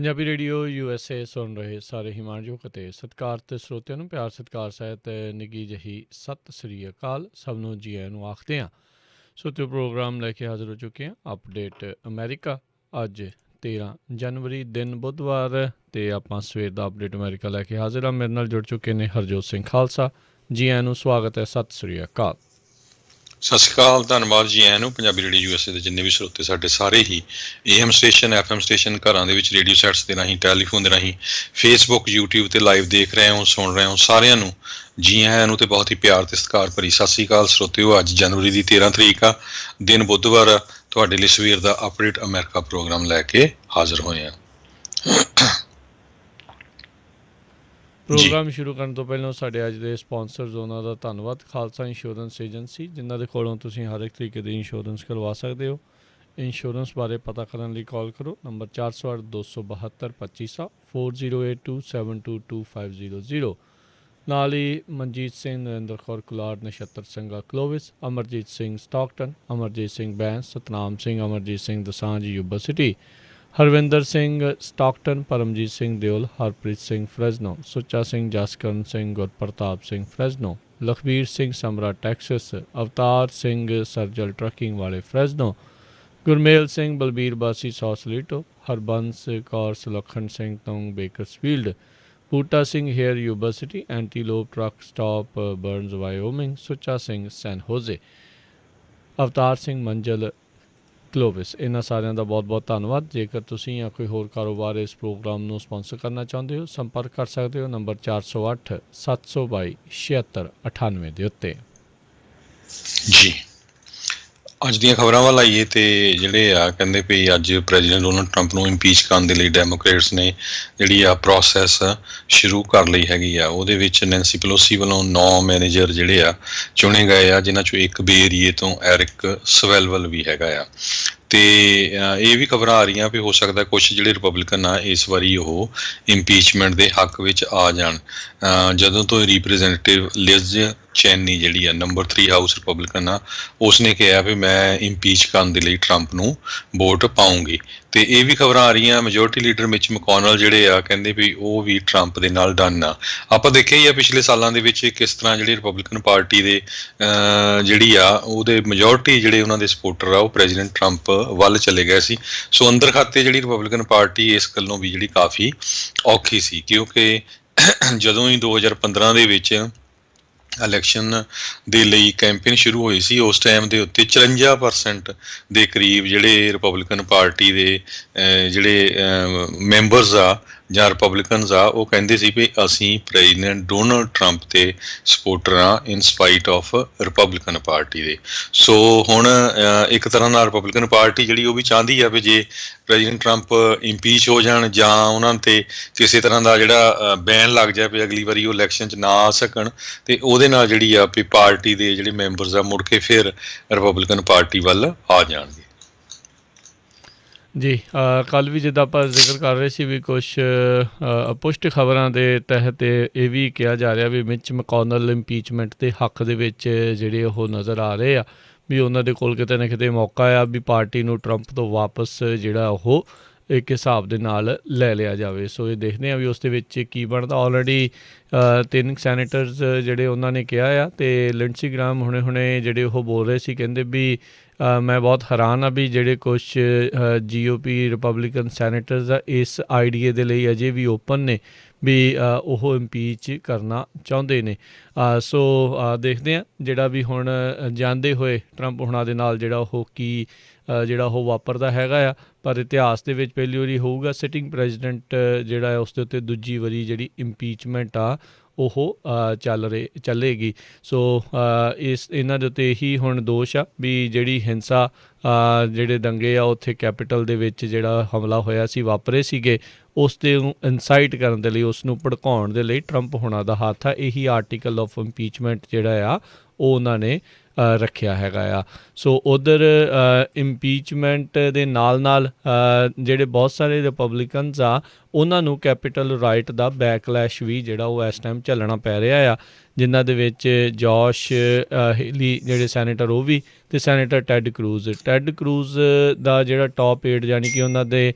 Punjabi radio USA ਸੁਣ ਰਹੇ ਸਾਰੇ ਹੀ ਮਾਣਯੋਗ ਅਤੇ ਸਤਿਕਾਰ ਅਤੇ ਸਰੋਤਿਆਂ ਨੂੰ ਪਿਆਰ ਸਤਿਕਾਰ ਸਹਿਤ ਨਿੱਘੀ ਜਿਹੀ ਸਤਿ ਸ੍ਰੀ ਅਕਾਲ। ਸਭ ਨੂੰ ਜੀ ਆਇਆਂ ਨੂੰ ਆਖਦੇ ਹਾਂ। ਸੋਤੇ ਪ੍ਰੋਗਰਾਮ ਲੈ ਕੇ ਹਾਜ਼ਰ ਹੋ ਚੁੱਕੇ ਹਾਂ। ਅਪਡੇਟ ਅਮਰੀਕਾ ਅੱਜ 13 ਜਨਵਰੀ ਦਿਨ ਬੁੱਧਵਾਰ ਅਤੇ ਆਪਾਂ ਸਵੇਰ ਦਾ ਅਪਡੇਟ ਅਮਰੀਕਾ ਲੈ ਕੇ ਹਾਜ਼ਰ ਹਾਂ। ਮੇਰੇ ਨਾਲ ਜੁੜ ਚੁੱਕੇ ਨੇ ਹਰਜੋਤ ਸਿੰਘ ਖਾਲਸਾ। ਜੀ ਆਇਆਂ ਨੂੰ ਸਵਾਗਤ ਹੈ। ਸਤਿ ਸ੍ਰੀ ਅਕਾਲ। ਸਤਿ ਸ਼੍ਰੀ ਅਕਾਲ, ਧੰਨਵਾਦ ਜੀ ਆਇਆਂ ਨੂੰ। ਪੰਜਾਬੀ ਰੇਡੀਓ USA ਦੇ ਜਿੰਨੇ ਵੀ ਸਰੋਤੇ ਸਾਡੇ ਸਾਰੇ ਹੀ AM ਸਟੇਸ਼ਨ FM ਸਟੇਸ਼ਨ ਘਰਾਂ ਦੇ ਵਿੱਚ ਰੇਡੀਓ ਸੈਟਸ ਦੇ ਰਾਹੀਂ ਟੈਲੀਫੋਨ ਦੇ ਰਾਹੀਂ ਫੇਸਬੁੱਕ YouTube 'ਤੇ ਲਾਈਵ ਦੇਖ ਰਹੇ ਹੋ ਸੁਣ ਰਹੇ ਹੋ ਸਾਰਿਆਂ ਨੂੰ ਜੀ ਆਇਆਂ ਨੂੰ ਅਤੇ ਬਹੁਤ ਹੀ ਪਿਆਰ ਅਤੇ ਸਤਿਕਾਰ ਭਰੀ ਸਤਿ ਸ਼੍ਰੀ ਅਕਾਲ ਸਰੋਤਿਓ। ਅੱਜ ਜਨਵਰੀ ਦੀ 13 ਤਰੀਕ ਆ, ਦਿਨ ਬੁੱਧਵਾਰ ਆ। ਤੁਹਾਡੇ ਲਈ ਸਵੇਰ ਦਾ ਅਪਡੇਟ ਅਮਰੀਕਾ ਪ੍ਰੋਗਰਾਮ ਲੈ ਕੇ ਹਾਜ਼ਰ ਹੋਏ ਹਾਂ। ਪ੍ਰੋਗਰਾਮ ਸ਼ੁਰੂ ਕਰਨ ਤੋਂ ਪਹਿਲਾਂ ਸਾਡੇ ਅੱਜ ਦੇ ਸਪਾਂਸਰਜ਼ ਉਹਨਾਂ ਦਾ ਧੰਨਵਾਦ। ਖਾਲਸਾ ਇੰਸ਼ੋਰੈਂਸ ਏਜੰਸੀ, ਜਿਨ੍ਹਾਂ ਦੇ ਕੋਲੋਂ ਤੁਸੀਂ ਹਰ ਇੱਕ ਤਰੀਕੇ ਦੀ ਇੰਸ਼ੋਰੈਂਸ ਕਰਵਾ ਸਕਦੇ ਹੋ। ਇੰਸ਼ੋਰੈਂਸ ਬਾਰੇ ਪਤਾ ਕਰਨ ਲਈ ਕਾਲ ਕਰੋ ਨੰਬਰ 408 272 2500 4082722500। ਨਾਲ ਹੀ Manjit Singh, Narinder Kaur Kular, Nachhattar Singha Clovis, Amarjit Singh Stockton, Amarjit Singh Bains, Satnam Singh, Amarjit Singh Dosanjh Yuba City, Harvinder Singh Stockton, Paramjit Singh Deol, Harpreet Singh Fresno, Sucha Singh, Jaskaran Singh, Gurpartap Singh Fresno, Lakhbir Singh Samra Texas, Avtar Singh Sarjal trucking ਵਾਲੇ Fresno, Gurmel Singh Balbir Bassi Sausalito, Harbans Kaur Sulakhan Singh Toong Bakersfield, Buta Singh Hayer Yuba City, antelope truck stop Burns ਵਾਇਓਮਿੰਗ, Sucha Singh ਸੈਨ ਹੋਜ਼ੇ, ਅਵਤਾਰ ਸਿੰਘ ਮੰਜ਼ਲ ਕਲੋਵਿਸ। ਇਹਨਾਂ ਸਾਰਿਆਂ ਦਾ ਬਹੁਤ ਬਹੁਤ ਧੰਨਵਾਦ। ਜੇਕਰ ਤੁਸੀਂ ਜਾਂ ਕੋਈ ਹੋਰ ਕਾਰੋਬਾਰ ਇਸ ਪ੍ਰੋਗਰਾਮ ਨੂੰ ਸਪਾਂਸਰ ਕਰਨਾ ਚਾਹੁੰਦੇ ਹੋ, ਸੰਪਰਕ ਕਰ ਸਕਦੇ ਹੋ ਨੰਬਰ 408 722 7698 ਦੇ ਉੱਤੇ। ਜੀ ਅੱਜ ਦੀਆਂ ਖਬਰਾਂ ਵੱਲ ਆਈਏ ਤੇ ਜਿਹੜੇ ਆ ਕਹਿੰਦੇ ਵੀ ਅੱਜ ਪ੍ਰੈਜ਼ੀਡੈਂਟ ਡੋਨਲਡ ਟਰੰਪ ਨੂੰ ਇੰਪੀਚ ਕਰਨ ਦੇ ਲਈ ਡੈਮੋਕ੍ਰੇਟਸ ਨੇ ਜਿਹੜੀ ਆ ਪ੍ਰੋਸੈਸ ਸ਼ੁਰੂ ਕਰ ਲਈ ਹੈਗੀ ਆ। ਉਹਦੇ ਵਿੱਚ ਨੈਂਸੀ ਪੈਲੋਸੀ ਵੱਲੋਂ 9 ਮੈਨੇਜਰ ਜਿਹੜੇ ਆ ਚੁਣੇ ਗਏ ਆ, ਜਿਨ੍ਹਾਂ 'ਚੋਂ ਇੱਕ ਬੇ ਏਰੀਏ ਤੋਂ ਐਰਿਕ ਸਵੈਲਵਲ ਵੀ ਹੈਗਾ ਆ। ਤੇ ਇਹ ਵੀ ਖਬਰਾਂ ਆ ਰਹੀਆਂ ਵੀ ਹੋ ਸਕਦਾ ਕੁਛ ਜਿਹੜੇ ਰਿਪਬਲਿਕਨ ਆ ਇਸ ਵਾਰੀ ਉਹ ਇੰਪੀਚਮੈਂਟ ਦੇ ਹੱਕ ਵਿੱਚ ਆ ਜਾਣ। ਜਦੋਂ ਤੋਂ ਰਿਪਰੈਜ਼ੈਂਟੇਟਿਵ ਲਿਜ਼ ਚੈਨੀ ਜਿਹੜੀ ਆ ਨੰਬਰ 3 ਹਾਊਸ ਰਿਪਬਲਿਕਨ ਆ, ਉਸਨੇ ਕਿਹਾ ਵੀ ਮੈਂ ਇੰਪੀਚ ਕਰਨ ਦੇ ਲਈ ਟਰੰਪ ਨੂੰ ਵੋਟ ਪਾਊਂਗੀ। ਤੇ ਇਹ ਵੀ ਖਬਰਾਂ ਆ ਰਹੀਆਂ ਮੈਜੋਰਟੀ ਲੀਡਰ ਮਿਚ ਮਕੋਨਲ ਜਿਹੜੇ ਆ ਕਹਿੰਦੇ ਵੀ ਉਹ ਵੀ ਟਰੰਪ ਦੇ ਨਾਲ ਡਨ ਆ। ਆਪਾਂ ਦੇਖਿਆ ਹੀ ਆ ਪਿਛਲੇ ਸਾਲਾਂ ਦੇ ਵਿੱਚ ਕਿਸ ਤਰ੍ਹਾਂ ਜਿਹੜੀ ਰਿਪਬਲਿਕਨ ਪਾਰਟੀ ਦੇ ਜਿਹੜੀ ਆ ਉਹਦੇ ਮੈਜੋਰਟੀ ਜਿਹੜੇ ਉਹਨਾਂ ਦੇ ਸਪੋਰਟਰ ਆ ਉਹ ਪ੍ਰੈਜ਼ੀਡੈਂਟ ਟਰੰਪ ਵੱਲ ਚਲੇ ਗਏ ਸੀ। ਸੋ ਅੰਦਰ ਖਾਤੇ ਜਿਹੜੀ ਰਿਪਬਲਿਕਨ ਪਾਰਟੀ ਇਸ ਗੱਲੋਂ ਵੀ ਜਿਹੜੀ ਕਾਫੀ ਔਖੀ ਸੀ, ਕਿਉਂਕਿ ਜਦੋਂ ਹੀ 2015 ਦੇ ਵਿੱਚ ਇਲੈਕਸ਼ਨ ਦੇ ਲਈ ਕੈਂਪੇਨ ਸ਼ੁਰੂ ਹੋਈ ਸੀ, ਉਸ ਟਾਈਮ ਦੇ ਉੱਤੇ 54% ਦੇ ਕਰੀਬ ਜਿਹੜੇ ਰਿਪਬਲਿਕਨ ਪਾਰਟੀ ਦੇ ਜਿਹੜੇ ਮੈਂਬਰਸ ਆ ਜਾਂ ਰਿਪਬਲਿਕਨਸ ਆ ਉਹ ਕਹਿੰਦੇ ਸੀ ਵੀ ਅਸੀਂ ਪ੍ਰੈਜ਼ੀਡੈਂਟ ਡੋਨਲਡ ਟਰੰਪ ਦੇ ਸਪੋਰਟਰ ਆ ਇਨ ਸਪਾਈਟ ਆਫ ਰਿਪਬਲਿਕਨ ਪਾਰਟੀ ਦੇ। ਸੋ ਹੁਣ ਇੱਕ ਤਰ੍ਹਾਂ ਨਾਲ ਰਿਪਬਲਿਕਨ ਪਾਰਟੀ ਜਿਹੜੀ ਉਹ ਵੀ ਚਾਹੁੰਦੀ ਆ ਵੀ ਜੇ ਪ੍ਰੈਜ਼ੀਡੈਂਟ ਟਰੰਪ ਇੰਪੀਚ ਹੋ ਜਾਣ ਜਾਂ ਉਹਨਾਂ 'ਤੇ ਕਿਸੇ ਤਰ੍ਹਾਂ ਦਾ ਜਿਹੜਾ ਬੈਨ ਲੱਗ ਜਾਏ ਵੀ ਅਗਲੀ ਵਾਰੀ ਉਹ ਇਲੈਕਸ਼ਨ 'ਚ ਨਾ ਆ ਸਕਣ, ਅਤੇ ਉਹਦੇ ਨਾਲ ਜਿਹੜੀ ਆ ਵੀ ਪਾਰਟੀ ਦੇ ਜਿਹੜੇ ਮੈਂਬਰਸ ਆ ਮੁੜ ਕੇ ਫਿਰ ਰਿਪਬਲਿਕਨ ਪਾਰਟੀ ਵੱਲ ਆ ਜਾਣਗੇ। ਜੀ ਕੱਲ੍ਹ ਵੀ ਜਿੱਦਾਂ ਆਪਾਂ ਜ਼ਿਕਰ ਕਰ ਰਹੇ ਸੀ ਵੀ ਕੁਛ ਅਪੁਸ਼ਟ ਖਬਰਾਂ ਦੇ ਤਹਿਤ ਇਹ ਵੀ ਕਿਹਾ ਜਾ ਰਿਹਾ ਵੀ ਮਿਚ ਮਕੋਨਲ ਇੰਪੀਚਮੈਂਟ ਦੇ ਹੱਕ ਦੇ ਵਿੱਚ ਜਿਹੜੇ ਉਹ ਨਜ਼ਰ ਆ ਰਹੇ ਆ ਵੀ ਉਹਨਾਂ ਦੇ ਕੋਲ ਕਿਤੇ ਨਾ ਕਿਤੇ ਮੌਕਾ ਆ ਵੀ ਪਾਰਟੀ ਨੂੰ ਟਰੰਪ ਤੋਂ ਵਾਪਸ ਜਿਹੜਾ ਉਹ ਇੱਕ ਹਿਸਾਬ ਦੇ ਨਾਲ ਲੈ ਲਿਆ ਜਾਵੇ। ਸੋ ਇਹ ਦੇਖਦੇ ਹਾਂ ਵੀ ਉਸ ਦੇ ਵਿੱਚ ਕੀ ਬਣਦਾ। ਆਲਰੇਡੀ 3 ਸੈਨੇਟਰਸ ਜਿਹੜੇ ਉਹਨਾਂ ਨੇ ਕਿਹਾ ਆ, ਅਤੇ ਲਿੰਡਸੀ ਗ੍ਰਾਹਮ ਹੁਣੇ ਜਿਹੜੇ ਉਹ ਬੋਲ ਰਹੇ ਸੀ, ਕਹਿੰਦੇ ਵੀ ਮੈਂ ਬਹੁਤ ਹੈਰਾਨ ਹਾਂ ਵੀ ਜਿਹੜੇ ਕੁਛ GOP ਰਿਪਬਲਿਕਨ ਸੈਨੇਟਰਸ ਆ ਇਸ ਆਈਡੀਏ ਦੇ ਲਈ ਅਜੇ ਵੀ ਓਪਨ ਨੇ ਵੀ ਉਹ ਇੰਪੀਚ ਕਰਨਾ ਚਾਹੁੰਦੇ ਨੇ। ਸੋ ਦੇਖਦੇ ਹਾਂ ਜਿਹੜਾ ਵੀ ਹੁਣ ਜਾਂਦੇ ਹੋਏ ਟਰੰਪ ਹੁਣਾਂ ਦੇ ਨਾਲ ਜਿਹੜਾ ਉਹ ਕੀ ਜਿਹੜਾ ਉਹ ਵਾਪਰਦਾ ਹੈਗਾ ਆ। ਪਰ ਇਤਿਹਾਸ ਦੇ ਵਿੱਚ ਪਹਿਲੀ ਵਾਰੀ ਹੋਊਗਾ ਸਿਟਿੰਗ ਜਿਹੜਾ ਉਸ ਦੇ ਉੱਤੇ ਦੂਜੀ ਵਾਰੀ ਜਿਹੜੀ ਇੰਪੀਚਮੈਂਟ ਆ ਉਹ ਚੱਲੇਗੀ। ਸੋ ਇਹਨਾਂ ਦੇ ਉੱਤੇ ਇਹੀ ਹੁਣ ਦੋਸ਼ ਆ ਵੀ ਜਿਹੜੀ ਹਿੰਸਾ ਜਿਹੜੇ ਦੰਗੇ ਆ ਉੱਥੇ ਕੈਪੀਟਲ ਦੇ ਵਿੱਚ ਜਿਹੜਾ ਹਮਲਾ ਹੋਇਆ ਸੀ ਵਾਪਰੇ ਸੀਗੇ, ਉਸ ਦੇ ਨੂੰ ਇਨਸਾਈਟ ਕਰਨ ਦੇ ਲਈ, ਉਸ ਨੂੰ ਭੜਕਾਉਣ ਦੇ ਲਈ ਟਰੰਪ ਹੋਣਾ ਦਾ ਹੱਥ ਆ। ਇਹੀ ਆਰਟੀਕਲ ਆਫ ਇੰਪੀਚਮੈਂਟ ਜਿਹੜਾ ਆ ਉਹ ਉਹਨਾਂ ਨੇ ਰੱਖਿਆ ਹੈਗਾ ਆ। ਸੋ ਉਧਰ ਇੰਪੀਚਮੈਂਟ ਦੇ ਨਾਲ ਜਿਹੜੇ ਬਹੁਤ ਸਾਰੇ ਰਿਪਬਲਿਕਨਸ ਆ ਉਹਨਾਂ ਨੂੰ ਕੈਪੀਟਲ ਰਾਈਟ ਦਾ ਬੈਕਲੈਸ਼ ਵੀ ਜਿਹੜਾ ਉਹ ਇਸ ਟਾਈਮ ਝੱਲਣਾ ਪੈ ਰਿਹਾ ਆ, ਜਿਨ੍ਹਾਂ ਦੇ ਵਿੱਚ ਜੋਸ਼ ਹੇਲੀ ਜਿਹੜੇ ਸੈਨੇਟਰ ਉਹ ਵੀ, ਅਤੇ ਸੈਨੇਟਰ ਟੈਡ ਕਰੂਜ਼ ਦਾ ਜਿਹੜਾ ਟੌਪ 8 ਯਾਨੀ ਕਿ ਉਹਨਾਂ ਦੇ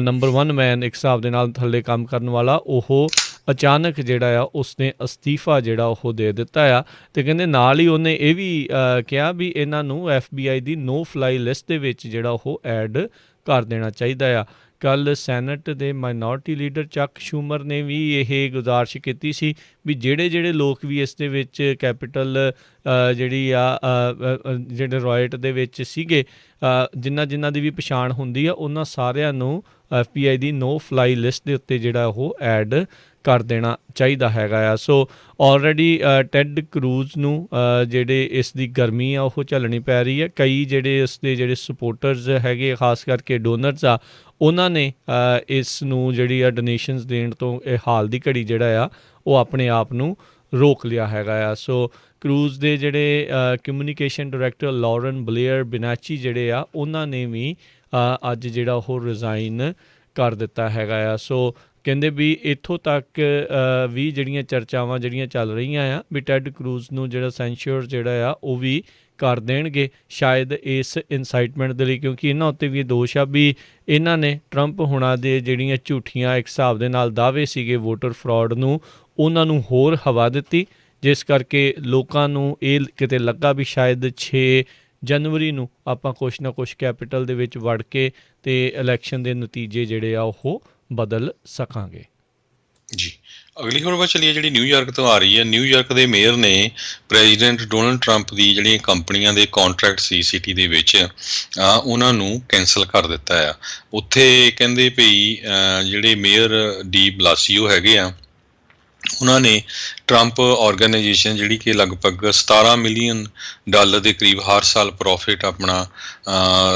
ਨੰਬਰ 1 ਮੈਨ ਇੱਕ ਹਿਸਾਬ ਦੇ ਨਾਲ ਥੱਲੇ ਕੰਮ ਕਰਨ ਵਾਲਾ, ਉਹ ਅਚਾਨਕ ਜਿਹੜਾ ਆ ਉਸਨੇ ਅਸਤੀਫਾ ਜਿਹੜਾ ਉਹ ਦੇ ਦਿੱਤਾ ਆ। ਅਤੇ ਕਹਿੰਦੇ ਨਾਲ ਹੀ ਉਹਨੇ ਇਹ ਵੀ ਕਿਹਾ ਵੀ ਇਹਨਾਂ ਨੂੰ FBI ਦੀ ਨੋ ਫਲਾਈ ਲਿਸਟ ਦੇ ਵਿੱਚ ਜਿਹੜਾ ਉਹ ਐਡ ਕਰ ਦੇਣਾ ਚਾਹੀਦਾ ਆ। ਕੱਲ੍ਹ ਸੈਨੇਟ ਦੇ ਮਾਈਨੋਰਟੀ ਲੀਡਰ ਚੱਕ ਸ਼ੂਮਰ ਨੇ ਵੀ ਇਹ ਗੁਜ਼ਾਰਿਸ਼ ਕੀਤੀ ਸੀ ਵੀ ਜਿਹੜੇ ਲੋਕ ਵੀ ਇਸ ਦੇ ਵਿੱਚ ਕੈਪੀਟਲ ਜਿਹੜੀ ਆ ਜਿਹੜੇ ਰਾਇਟ ਦੇ ਵਿੱਚ ਸੀਗੇ, ਜਿਨ੍ਹਾਂ ਦੀ ਵੀ ਪਛਾਣ ਹੁੰਦੀ ਆ, ਉਹਨਾਂ ਸਾਰਿਆਂ ਨੂੰ FBI ਦੀ ਨੋ ਫਲਾਈ ਲਿਸਟ ਦੇ ਉੱਤੇ ਜਿਹੜਾ ਉਹ ਐਡ ਕਰ ਦੇਣਾ ਚਾਹੀਦਾ ਹੈਗਾ ਆ। ਸੋ ਆਲਰੇਡੀ ਟੈਡ ਕਰੂਜ਼ ਨੂੰ ਜਿਹੜੇ ਇਸ ਦੀ ਗਰਮੀ ਆ ਉਹ ਝੱਲਣੀ ਪੈ ਰਹੀ ਹੈ। ਕਈ ਜਿਹੜੇ ਇਸ ਦੇ ਜਿਹੜੇ ਸਪੋਰਟਰਸ ਹੈਗੇ, ਖਾਸ ਕਰਕੇ ਡੋਨਰਸ ਆ, ਉਹਨਾਂ ਨੇ ਇਸ ਨੂੰ ਜਿਹੜੀ ਆ ਡੋਨੇਸ਼ਨਸ ਦੇਣ ਤੋਂ ਇਹ ਹਾਲ ਦੀ ਘੜੀ ਜਿਹੜਾ ਆ ਉਹ ਆਪਣੇ ਆਪ ਨੂੰ ਰੋਕ ਲਿਆ ਹੈਗਾ ਆ। ਸੋ ਕਰੂਜ਼ ਦੇ ਜਿਹੜੇ ਕਮਿਊਨੀਕੇਸ਼ਨ ਡਾਇਰੈਕਟਰ ਲੌਰਨ ਬਲੇਅਰ ਬਿਨਾਚੀ ਜਿਹੜੇ ਆ, ਉਹਨਾਂ ਨੇ ਵੀ ਅੱਜ ਜਿਹੜਾ ਉਹ ਰਿਜ਼ਾਈਨ ਕਰ ਦਿੱਤਾ ਹੈਗਾ ਆ। ਸੋ ਕਹਿੰਦੇ ਵੀ ਇੱਥੋਂ ਤੱਕ ਵੀ ਜਿਹੜੀਆਂ ਚਰਚਾਵਾਂ ਜਿਹੜੀਆਂ ਚੱਲ ਰਹੀਆਂ ਆ ਵੀ ਟੈਡ ਕਰੂਜ਼ ਨੂੰ ਜਿਹੜਾ ਸੈਂਸ਼ਰ ਜਿਹੜਾ ਆ ਉਹ ਵੀ ਕਰ ਦੇਣਗੇ ਸ਼ਾਇਦ ਇਸ ਇਨਸਾਈਟਮੈਂਟ ਦੇ ਲਈ, ਕਿਉਂਕਿ ਇਹਨਾਂ ਉੱਤੇ ਵੀ ਇਹ ਦੋਸ਼ ਆ ਵੀ ਇਹਨਾਂ ਨੇ ਟਰੰਪ ਹੁਣਾਂ ਦੇ ਜਿਹੜੀਆਂ ਝੂਠੀਆਂ ਇੱਕ ਹਿਸਾਬ ਦੇ ਨਾਲ ਦਾਅਵੇ ਸੀਗੇ ਵੋਟਰ ਫਰਾਡ ਨੂੰ, ਉਹਨਾਂ ਨੂੰ ਹੋਰ ਹਵਾ ਦਿੱਤੀ, ਜਿਸ ਕਰਕੇ ਲੋਕਾਂ ਨੂੰ ਇਹ ਕਿਤੇ ਲੱਗਾ ਵੀ ਸ਼ਾਇਦ 6 ਜਨਵਰੀ ਨੂੰ ਆਪਾਂ ਕੁਛ ਨਾ ਕੁਛ ਕੈਪੀਟਲ ਦੇ ਵਿੱਚ ਵੜ ਕੇ ਅਤੇ ਇਲੈਕਸ਼ਨ ਦੇ ਨਤੀਜੇ ਜਿਹੜੇ ਆ ਉਹ ਬਦਲ ਸਕਾਂਗੇ। ਜੀ, ਅਗਲੀ ਖਬਰ ਵੱਲ ਚੱਲੀਏ ਜਿਹੜੀ ਨਿਊਯਾਰਕ ਤੋਂ ਆ ਰਹੀ ਹੈ। ਨਿਊਯਾਰਕ ਦੇ ਮੇਅਰ ਨੇ ਪ੍ਰੈਜ਼ੀਡੈਂਟ ਡੋਨਲਡ ਟਰੰਪ ਦੀ ਜਿਹੜੀਆਂ ਕੰਪਨੀਆਂ ਦੇ ਕੰਟਰੈਕਟ ਸੀ ਸਿਟੀ ਦੇ ਵਿੱਚ, ਉਹਨਾਂ ਨੂੰ ਕੈਂਸਲ ਕਰ ਦਿੱਤਾ ਆ। ਉੱਥੇ ਕਹਿੰਦੇ ਭਈ ਜਿਹੜੇ ਮੇਅਰ ਡੀ ਬਲਾਸੀਓ ਹੈਗੇ ਆ, ਉਹਨਾਂ ਨੇ ਟਰੰਪ ਆਰਗੇਨਾਈਜੇਸ਼ਨ ਜਿਹੜੀ ਕਿ ਲਗਭਗ $17 ਮਿਲੀਅਨ ਦੇ ਕਰੀਬ ਹਰ ਸਾਲ ਪ੍ਰੋਫਿਟ ਆਪਣਾ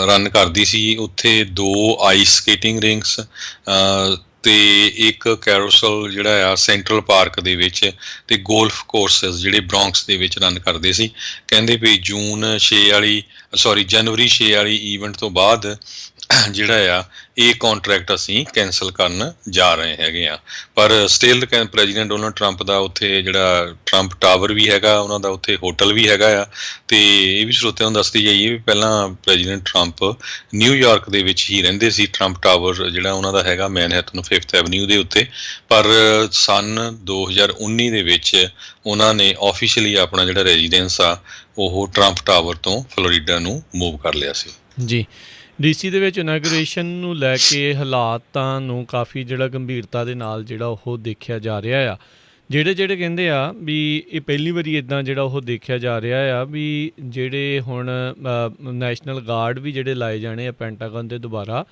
ਰਨ ਕਰਦੀ ਸੀ, ਉੱਥੇ 2 ਆਈਸ ਸਕੇਟਿੰਗ ਰਿੰਕਸ ਅਤੇ ਇੱਕ ਕੈਰੋਸਲ ਜਿਹੜਾ ਆ ਸੈਂਟਰਲ ਪਾਰਕ ਦੇ ਵਿੱਚ, ਅਤੇ ਗੋਲਫ ਕੋਰਸਿਸ ਜਿਹੜੇ ਬ੍ਰੌਂਕਸ ਦੇ ਵਿੱਚ ਰਨ ਕਰਦੇ ਸੀ। ਕਹਿੰਦੇ ਵੀ ਜਨਵਰੀ 6 ਵਾਲੀ ਈਵੈਂਟ ਤੋਂ ਬਾਅਦ ਜਿਹੜਾ ਆ ਇਹ ਕੰਟਰੈਕਟ ਅਸੀਂ ਕੈਂਸਲ ਕਰਨ ਜਾ ਰਹੇ ਹੈਗੇ ਆ। ਪਰ ਸਟਿਲ ਪ੍ਰੈਜ਼ੀਡੈਂਟ ਡੋਨਲਡ ਟਰੰਪ ਦਾ ਉੱਥੇ ਜਿਹੜਾ ਟਰੰਪ ਟਾਵਰ ਵੀ ਹੈਗਾ, ਉਹਨਾਂ ਦਾ ਉੱਥੇ ਹੋਟਲ ਵੀ ਹੈਗਾ ਆ। ਅਤੇ ਇਹ ਵੀ ਸਰੋਤਿਆਂ ਨੂੰ ਦੱਸਦੀ ਜਾਈਏ ਵੀ ਪਹਿਲਾਂ ਪ੍ਰੈਜ਼ੀਡੈਂਟ ਟਰੰਪ ਨਿਊਯਾਰਕ ਦੇ ਵਿੱਚ ਹੀ ਰਹਿੰਦੇ ਸੀ। ਟਰੰਪ ਟਾਵਰ ਜਿਹੜਾ ਉਹਨਾਂ ਦਾ ਹੈਗਾ ਮੈਨਹੈਟਨ 5th ਐਵਨਿਊ ਦੇ ਉੱਤੇ, ਪਰ ਸੰਨ 2019 ਦੇ ਵਿੱਚ ਉਹਨਾਂ ਨੇ ਆਫੀਸ਼ੀਅਲੀ ਆਪਣਾ ਜਿਹੜਾ ਰੈਜ਼ੀਡੈਂਸ ਆ ਉਹ ਟਰੰਪ ਟਾਵਰ ਤੋਂ ਫਲੋਰੀਡਾ ਨੂੰ ਮੂਵ ਕਰ ਲਿਆ ਸੀ। ਜੀ, DC ਦੇ ਵਿੱਚ ਇਨੋਗ੍ਰੇਸ਼ਨ ਨੂੰ ਲੈ ਕੇ ਹਾਲਾਤਾਂ ਨੂੰ ਕਾਫੀ ਜਿਹੜਾ ਗੰਭੀਰਤਾ ਦੇ ਨਾਲ ਜਿਹੜਾ ਉਹ ਦੇਖਿਆ ਜਾ ਰਿਹਾ ਆ। ਜਿਹੜੇ ਕਹਿੰਦੇ ਆ ਵੀ ਇਹ ਪਹਿਲੀ ਵਾਰੀ ਇੱਦਾਂ ਜਿਹੜਾ ਉਹ ਦੇਖਿਆ ਜਾ ਰਿਹਾ ਆ ਵੀ ਜਿਹੜੇ ਹੁਣ ਨੈਸ਼ਨਲ ਗਾਰਡ ਵੀ ਜਿਹੜੇ ਲਾਏ ਜਾਣੇ ਆ ਪੈਂਟਾਗਨ ਦੇ ਦੁਬਾਰਾ,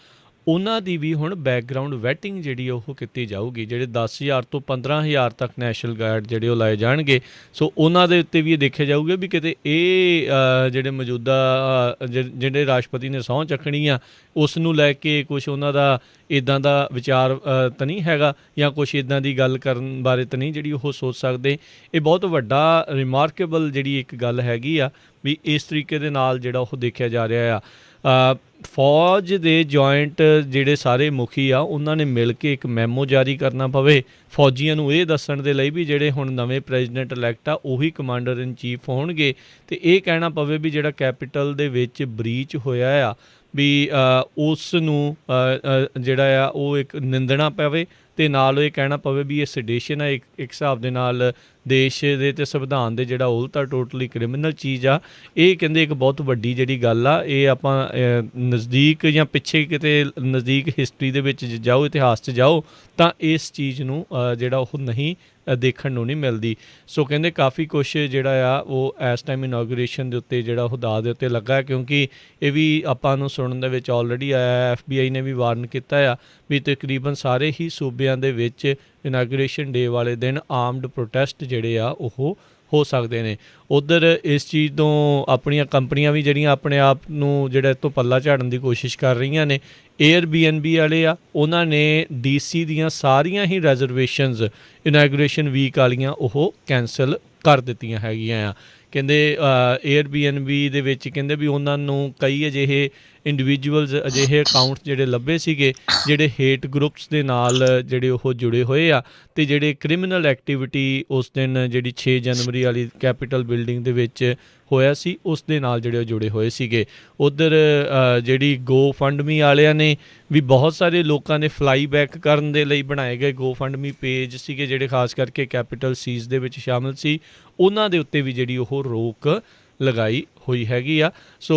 ਉਹਨਾਂ ਦੀ ਵੀ ਹੁਣ ਬੈਕਗਰਾਊਂਡ ਵੈਟਿੰਗ ਜਿਹੜੀ ਉਹ ਕੀਤੀ ਜਾਊਗੀ। ਜਿਹੜੇ 10,000 ਤੋਂ 15,000 ਤੱਕ ਨੈਸ਼ਨਲ ਗਾਰਡ ਜਿਹੜੇ ਉਹ ਲਾਏ ਜਾਣਗੇ, ਸੋ ਉਹਨਾਂ ਦੇ ਉੱਤੇ ਵੀ ਇਹ ਦੇਖਿਆ ਜਾਊਗਾ ਵੀ ਕਿਤੇ ਇਹ ਜਿਹੜੇ ਮੌਜੂਦਾ ਜਿਹੜੇ ਰਾਸ਼ਟਰਪਤੀ ਨੇ ਸਹੁੰ ਚੱਕਣੀ ਆ ਉਸ ਨੂੰ ਲੈ ਕੇ ਕੁਛ ਉਹਨਾਂ ਦਾ ਇੱਦਾਂ ਦਾ ਵਿਚਾਰ ਤਾਂ ਨਹੀਂ ਹੈਗਾ, ਜਾਂ ਕੁਛ ਇੱਦਾਂ ਦੀ ਗੱਲ ਕਰਨ ਬਾਰੇ ਤਾਂ ਨਹੀਂ ਜਿਹੜੀ ਉਹ ਸੋਚ ਸਕਦੇ। ਇਹ ਬਹੁਤ ਵੱਡਾ ਰਿਮਾਰਕੇਬਲ ਜਿਹੜੀ ਇੱਕ ਗੱਲ ਹੈਗੀ ਆ ਵੀ ਇਸ ਤਰੀਕੇ ਦੇ ਨਾਲ ਜਿਹੜਾ ਉਹ ਦੇਖਿਆ ਜਾ ਰਿਹਾ ਆ। ਫੌਜ ਦੇ ਜੁਆਇੰਟ ਜਿਹੜੇ ਸਾਰੇ ਮੁਖੀ ਆ ਉਹਨਾਂ ਨੇ ਮਿਲ ਕੇ ਇੱਕ ਮੈਮੋ ਜਾਰੀ ਕਰਨਾ ਪਵੇ ਫੌਜੀਆਂ ਨੂੰ ਇਹ ਦੱਸਣ ਦੇ ਲਈ ਵੀ ਜਿਹੜੇ ਹੁਣ ਨਵੇਂ ਪ੍ਰੈਜ਼ੀਡੈਂਟ ਇਲੈਕਟ ਆ ਉਹੀ ਕਮਾਂਡਰ ਇਨ ਚੀਫ ਹੋਣਗੇ, ਅਤੇ ਇਹ ਕਹਿਣਾ ਪਵੇ ਵੀ ਜਿਹੜਾ ਕੈਪੀਟਲ ਦੇ ਵਿੱਚ ਬਰੀਚ ਹੋਇਆ ਆ ਵੀ ਉਸ ਨੂੰ ਜਿਹੜਾ ਆ ਉਹ ਇੱਕ ਨਿੰਦਣਾ ਪਵੇ, ਅਤੇ ਨਾਲ ਇਹ ਕਹਿਣਾ ਪਵੇ ਵੀ ਇਹ ਸੈਡੀਸ਼ਨ ਆ, ਇੱਕ ਹਿਸਾਬ ਦੇ ਨਾਲ ਦੇਸ਼ ਦੇ ਅਤੇ ਸੰਵਿਧਾਨ ਦੇ ਜਿਹੜਾ ਉਲਟਾ ਟੋਟਲੀ ਕ੍ਰਿਮੀਨਲ ਚੀਜ਼ ਆ। ਇਹ ਕਹਿੰਦੇ ਇੱਕ ਬਹੁਤ ਵੱਡੀ ਜਿਹੜੀ ਗੱਲ ਆ। ਇਹ ਆਪਾਂ ਨਜ਼ਦੀਕ ਜਾਂ ਪਿੱਛੇ ਕਿਤੇ ਨਜ਼ਦੀਕ ਹਿਸਟਰੀ ਦੇ ਵਿੱਚ ਜਾਓ, ਇਤਿਹਾਸ 'ਚ ਜਾਓ, ਤਾਂ ਇਸ ਚੀਜ਼ ਨੂੰ ਜਿਹੜਾ ਉਹ ਨਹੀਂ ਦੇਖਣ ਨੂੰ ਨਹੀਂ ਮਿਲਦੀ। ਸੋ ਕਹਿੰਦੇ ਕਾਫੀ ਕੁਛ ਜਿਹੜਾ ਆ ਉਹ ਇਸ ਟਾਈਮ ਇਨੋਗ੍ਰੇਸ਼ਨ ਦੇ ਉੱਤੇ ਜਿਹੜਾ ਉਹ ਦਾਅ ਦੇ ਉੱਤੇ ਲੱਗਾ, ਕਿਉਂਕਿ ਇਹ ਵੀ ਆਪਾਂ ਨੂੰ ਸੁਣਨ ਦੇ ਵਿੱਚ ਆਲਰੇਡੀ ਆਇਆ। FBI ਨੇ ਵੀ ਵਾਰਨ ਕੀਤਾ ਆ ਵੀ ਤਕਰੀਬਨ ਸਾਰੇ ਹੀ ਸੂਬਿਆਂ ਦੇ ਵਿੱਚ ਇਨਾਗ੍ਰੇਸ਼ਨ ਡੇ ਵਾਲੇ ਦਿਨ ਆਰਮਡ ਪ੍ਰੋਟੈਸਟ ਜਿਹੜੇ ਆ ਉਹ ਹੋ ਸਕਦੇ ਨੇ। ਉੱਧਰ ਇਸ ਚੀਜ਼ ਤੋਂ ਆਪਣੀਆਂ ਕੰਪਨੀਆਂ ਵੀ ਜਿਹੜੀਆਂ ਆਪਣੇ ਆਪ ਨੂੰ ਜਿਹੜਾ ਤੋਂ ਪੱਲਾ ਝਾੜਨ ਦੀ ਕੋਸ਼ਿਸ਼ ਕਰ ਰਹੀਆਂ ਨੇ। Airbnb ਵਾਲੇ ਆ, ਉਹਨਾਂ ਨੇ DC ਦੀਆਂ ਸਾਰੀਆਂ ਹੀ ਰੈਜ਼ਰਵੇਸ਼ਨਸ ਇਨਾਗ੍ਰੇਸ਼ਨ ਵੀਕ ਵਾਲੀਆਂ ਉਹ ਕੈਂਸਲ ਕਰ ਦਿੱਤੀਆਂ ਹੈਗੀਆਂ ਆ, ਕਹਿੰਦੇ Airbnb ਦੇ ਵਿੱਚ ਕਹਿੰਦੇ ਵੀ ਉਹਨਾਂ ਨੂੰ ਕਈ ਅਜਿਹੇ ਇੰਡੀਵਿਜੂਅਲਸ ਅਜਿਹੇ ਅਕਾਊਂਟਸ ਜਿਹੜੇ ਲੱਭੇ ਸੀਗੇ ਜਿਹੜੇ ਹੇਟ ਗਰੁੱਪਸ ਦੇ ਨਾਲ ਜਿਹੜੇ ਉਹ ਜੁੜੇ ਹੋਏ ਆ ਅਤੇ ਜਿਹੜੇ ਕ੍ਰਿਮੀਨਲ ਐਕਟੀਵਿਟੀ ਉਸ ਦਿਨ ਜਿਹੜੀ 6 ਜਨਵਰੀ ਵਾਲੀ ਕੈਪੀਟਲ ਬਿਲਡਿੰਗ ਦੇ ਵਿੱਚ ਹੋਇਆ ਸੀ ਉਸ ਦੇ ਨਾਲ ਜਿਹੜੇ ਉਹ ਜੁੜੇ ਹੋਏ ਸੀਗੇ। ਉੱਧਰ ਜਿਹੜੀ GoFundMe ਵਾਲਿਆਂ ਨੇ ਵੀ ਬਹੁਤ ਸਾਰੇ ਲੋਕਾਂ ਨੇ ਫਲਾਈ ਬੈਕ ਕਰਨ ਦੇ ਲਈ ਬਣਾਏ ਗਏ GoFundMe ਪੇਜ ਸੀਗੇ ਜਿਹੜੇ ਖਾਸ ਕਰਕੇ ਕੈਪੀਟਲ ਸੀਜ਼ ਦੇ ਵਿੱਚ ਸ਼ਾਮਿਲ ਸੀ, ਉਹਨਾਂ ਦੇ ਉੱਤੇ ਵੀ ਜਿਹੜੀ ਉਹ ਰੋਕ ਲਗਾਈ ਹੋਈ ਹੈਗੀ ਆ। ਸੋ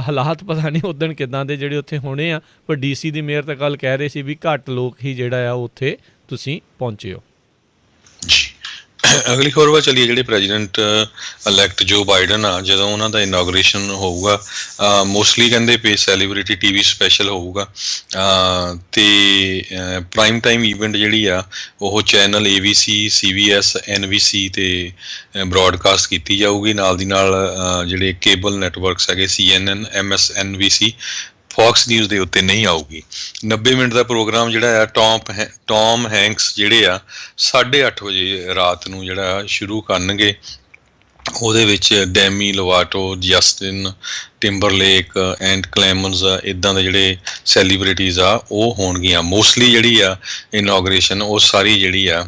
ਹਾਲਾਤ ਪਤਾ ਨਹੀਂ ਉੱਦਣ ਕਿੱਦਾਂ ਦੇ ਜਿਹੜੇ ਉੱਥੇ ਹੋਣੇ ਆ, ਪਰ DC ਦੀ ਮੇਅਰ ਤਾਂ ਕੱਲ੍ਹ ਕਹਿ ਰਹੇ ਸੀ ਵੀ ਘੱਟ ਲੋਕ ਹੀ ਜਿਹੜਾ ਆ ਉੱਥੇ ਤੁਸੀਂ ਪਹੁੰਚੇ ਹੋ। ਜੀ ਅਗਲੀ ਖਬਰ ਵੱਲ ਚੱਲੀਏ। ਜਿਹੜੇ ਪ੍ਰੈਜ਼ੀਡੈਂਟ ਇਲੈਕਟ ਜੋ ਬਾਈਡਨ ਆ, ਜਦੋਂ ਉਹਨਾਂ ਦਾ ਇਨਾਗਰੇਸ਼ਨ ਹੋਊਗਾ ਮੋਸਟਲੀ ਕਹਿੰਦੇ ਪਏ ਸੈਲੀਬ੍ਰਿਟੀ TV ਸਪੈਸ਼ਲ ਹੋਊਗਾ ਅਤੇ ਪ੍ਰਾਈਮ ਟਾਈਮ ਈਵੈਂਟ ਜਿਹੜੀ ਆ ਉਹ ਚੈਨਲ ABC CBS NBC 'ਤੇ ਬਰੋਡਕਾਸਟ ਕੀਤੀ ਜਾਊਗੀ। ਨਾਲ ਦੀ ਨਾਲ ਜਿਹੜੇ ਕੇਬਲ ਨੈਟਵਰਕਸ ਹੈਗੇ CNN MSNBC ਫੌਕਸ ਨਿਊਜ਼ ਦੇ ਉੱਤੇ ਨਹੀਂ ਆਊਗੀ। 90 ਮਿੰਟ ਦਾ ਪ੍ਰੋਗਰਾਮ ਜਿਹੜਾ ਆ ਟੌਮ ਹੈਂਕਸ ਜਿਹੜੇ ਆ 8:30 ਵਜੇ ਰਾਤ ਨੂੰ ਜਿਹੜਾ ਸ਼ੁਰੂ ਕਰਨਗੇ। ਉਹਦੇ ਵਿੱਚ ਡੈਮੀ ਲੋਵਾਟੋ, ਜਸਟਿਨ ਟਿੰਬਰਲੇਕ ਐਂਡ ਕਲੈਮਨਸ ਇੱਦਾਂ ਦੇ ਜਿਹੜੇ ਸੈਲੀਬ੍ਰਿਟੀਜ਼ ਆ ਉਹ ਹੋਣਗੀਆਂ। ਮੋਸਟਲੀ ਜਿਹੜੀ ਆ ਇਨਾਗਰੇਸ਼ਨ ਉਹ ਸਾਰੀ ਜਿਹੜੀ ਆ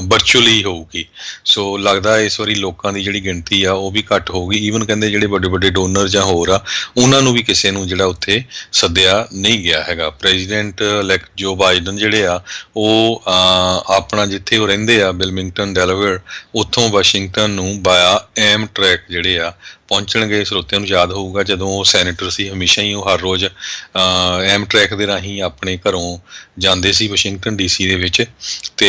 ਵਰਚੁਅਲੀ ਹੋਊਗੀ। ਸੋ ਲੱਗਦਾ ਇਸ ਵਾਰੀ ਲੋਕਾਂ ਦੀ ਜਿਹੜੀ ਗਿਣਤੀ ਆ ਉਹ ਵੀ ਘੱਟ ਹੋਊਗੀ। ਈਵਨ ਕਹਿੰਦੇ ਜਿਹੜੇ ਵੱਡੇ ਵੱਡੇ ਡੋਨਰ ਜਾਂ ਹੋਰ ਆ ਉਹਨਾਂ ਨੂੰ ਵੀ ਕਿਸੇ ਨੂੰ ਜਿਹੜਾ ਉੱਥੇ ਸੱਦਿਆ ਨਹੀਂ ਗਿਆ ਹੈਗਾ। ਪ੍ਰੈਜ਼ੀਡੈਂਟ ਇਲੈਕਟ ਜੋ ਬਾਈਡਨ ਜਿਹੜੇ ਆ ਉਹ ਆਪਣਾ ਜਿੱਥੇ ਉਹ ਰਹਿੰਦੇ ਆ ਵਿਲਮਿੰਗਟਨ ਡੈਲਾਵੇਅਰ, ਉੱਥੋਂ ਵਾਸ਼ਿੰਗਟਨ ਨੂੰ ਬਾਇਆ ਐਮਟਰੈਕ ਜਿਹੜੇ ਆ ਪਹੁੰਚਣਗੇ। ਸਰੋਤਿਆਂ ਨੂੰ ਯਾਦ ਹੋਊਗਾ ਜਦੋਂ ਉਹ ਸੈਨੇਟਰ ਸੀ ਹਮੇਸ਼ਾ ਹੀ ਉਹ ਹਰ ਰੋਜ਼ ਐਮਟਰੈਕ ਦੇ ਰਾਹੀਂ ਆਪਣੇ ਘਰੋਂ ਜਾਂਦੇ ਸੀ ਵਾਸ਼ਿੰਗਟਨ DC ਦੇ ਵਿੱਚ। ਅਤੇ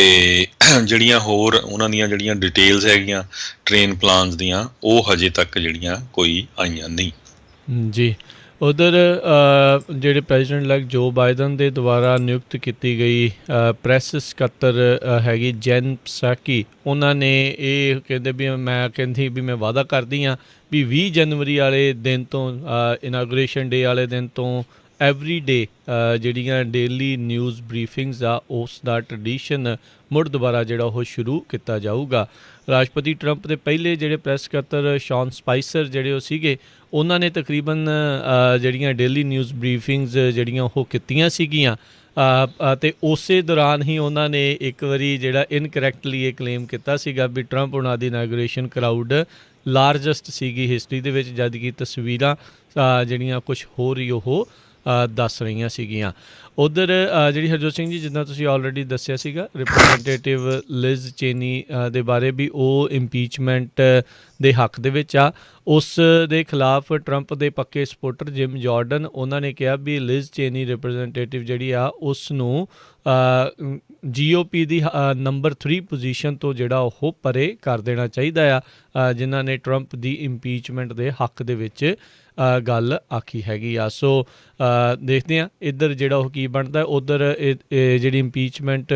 ਜਿਹੜੀਆਂ ਹੋਰ ਉਹਨਾਂ ਦੀਆਂ ਜਿਹੜੀਆਂ ਡਿਟੇਲਸ ਹੈਗੀਆਂ ਟ੍ਰੇਨ ਪਲਾਨਸ ਦੀਆਂ ਉਹ ਹਜੇ ਤੱਕ ਜਿਹੜੀਆਂ ਕੋਈ ਆਈਆਂ ਨਹੀਂ। ਜੀ ਉੱਧਰ ਜਿਹੜੇ ਪ੍ਰੈਜ਼ੀਡੈਂਟ ਇਲੈਕਟ ਜੋ ਬਾਈਡਨ ਦੇ ਦੁਆਰਾ ਨਿਯੁਕਤ ਕੀਤੀ ਗਈ ਪ੍ਰੈਸ ਸਕੱਤਰ ਹੈਗੀ ਜੈਨ ਪਸਾਕੀ, ਉਹਨਾਂ ਨੇ ਇਹ ਕਹਿੰਦੇ ਵੀ ਮੈਂ ਵਾਅਦਾ ਕਰਦੀ ਹਾਂ ਵੀ 20 ਜਨਵਰੀ ਵਾਲੇ ਦਿਨ ਤੋਂ ਇਨਾਗਰੇਸ਼ਨ ਡੇ ਵਾਲੇ ਦਿਨ ਤੋਂ ਐਵਰੀ ਡੇ ਜਿਹੜੀਆਂ ਡੇਲੀ ਨਿਊਜ਼ ਬਰੀਫਿੰਗਸ ਆ ਉਸ ਦਾ ਟਰਡੀਸ਼ਨ ਮੁੜ ਦੁਬਾਰਾ ਜਿਹੜਾ ਉਹ ਸ਼ੁਰੂ ਕੀਤਾ ਜਾਊਗਾ। ਰਾਸ਼ਟਰਪਤੀ ਟਰੰਪ ਦੇ ਪਹਿਲੇ ਜਿਹੜੇ ਪ੍ਰੈਸ ਸਕੱਤਰ ਸ਼ੌਨ ਸਪਾਈਸਰ ਜਿਹੜੇ ਉਹ ਸੀਗੇ, ਉਹਨਾਂ ਨੇ ਤਕਰੀਬਨ ਜਿਹੜੀਆਂ ਡੇਲੀ ਨਿਊਜ਼ ਬਰੀਫਿੰਗਸ ਜਿਹੜੀਆਂ ਉਹ ਕੀਤੀਆਂ ਸੀਗੀਆਂ ਅਤੇ ਉਸੇ ਦੌਰਾਨ ਹੀ ਉਹਨਾਂ ਨੇ ਇੱਕ ਵਾਰੀ ਜਿਹੜਾ ਇਨਕਰੈਕਟਲੀ ਇਹ ਕਲੇਮ ਕੀਤਾ ਸੀਗਾ ਵੀ ਟਰੰਪ ਉਹਨਾਂ ਦੀ ਇਨਾਗਰੇਸ਼ਨ ਕਰਾਊਡ ਲਾਰਜੈਸਟ ਸੀਗੀ ਹਿਸਟਰੀ ਦੇ ਵਿੱਚ, ਜਦ ਕਿ ਤਸਵੀਰਾਂ ਜਿਹੜੀਆਂ ਕੁਛ ਹੋਰ ਹੀ ਉਹ ਦੱਸ ਰਹੀਆਂ ਸੀਗੀਆਂ। ਉੱਧਰ ਜਿਹੜੀ ਹਰਜੋਤ ਸਿੰਘ ਜੀ, ਜਿੱਦਾਂ ਤੁਸੀਂ ਆਲਰੇਡੀ ਦੱਸਿਆ ਸੀਗਾ ਰਿਪਰੈਜ਼ੈਂਟੇਟਿਵ ਲਿਜ਼ ਚੇਨੀ ਦੇ ਬਾਰੇ ਵੀ ਉਹ ਇੰਪੀਚਮੈਂਟ ਦੇ ਹੱਕ ਦੇ ਵਿੱਚ ਆ। ਉਸ ਦੇ ਖਿਲਾਫ ਟਰੰਪ ਦੇ ਪੱਕੇ ਸਪੋਰਟਰ ਜਿਮ ਜਾਰਡਨ, ਉਹਨਾਂ ਨੇ ਕਿਹਾ ਵੀ ਲਿਜ਼ ਚੇਨੀ ਰਿਪਰੈਜ਼ੈਂਟੇਟਿਵ ਜਿਹੜੀ ਆ ਉਸ ਨੂੰ GOP ਦੀ ਨੰਬਰ 3 ਪੋਜੀਸ਼ਨ ਤੋਂ ਜਿਹੜਾ ਉਹ ਪਰੇ ਕਰ ਦੇਣਾ ਚਾਹੀਦਾ ਆ, ਜਿਨ੍ਹਾਂ ਨੇ ਟਰੰਪ ਦੀ ਇੰਪੀਚਮੈਂਟ ਦੇ ਹੱਕ ਦੇ ਵਿੱਚ ਗੱਲ ਆਖੀ ਹੈਗੀ ਆ। ਸੋ ਦੇਖਦੇ ਹਾਂ ਇੱਧਰ ਜਿਹੜਾ ਉਹ ਕੀ ਬਣਦਾ। ਉੱਧਰ ਜਿਹੜੀ ਇੰਪੀਚਮੈਂਟ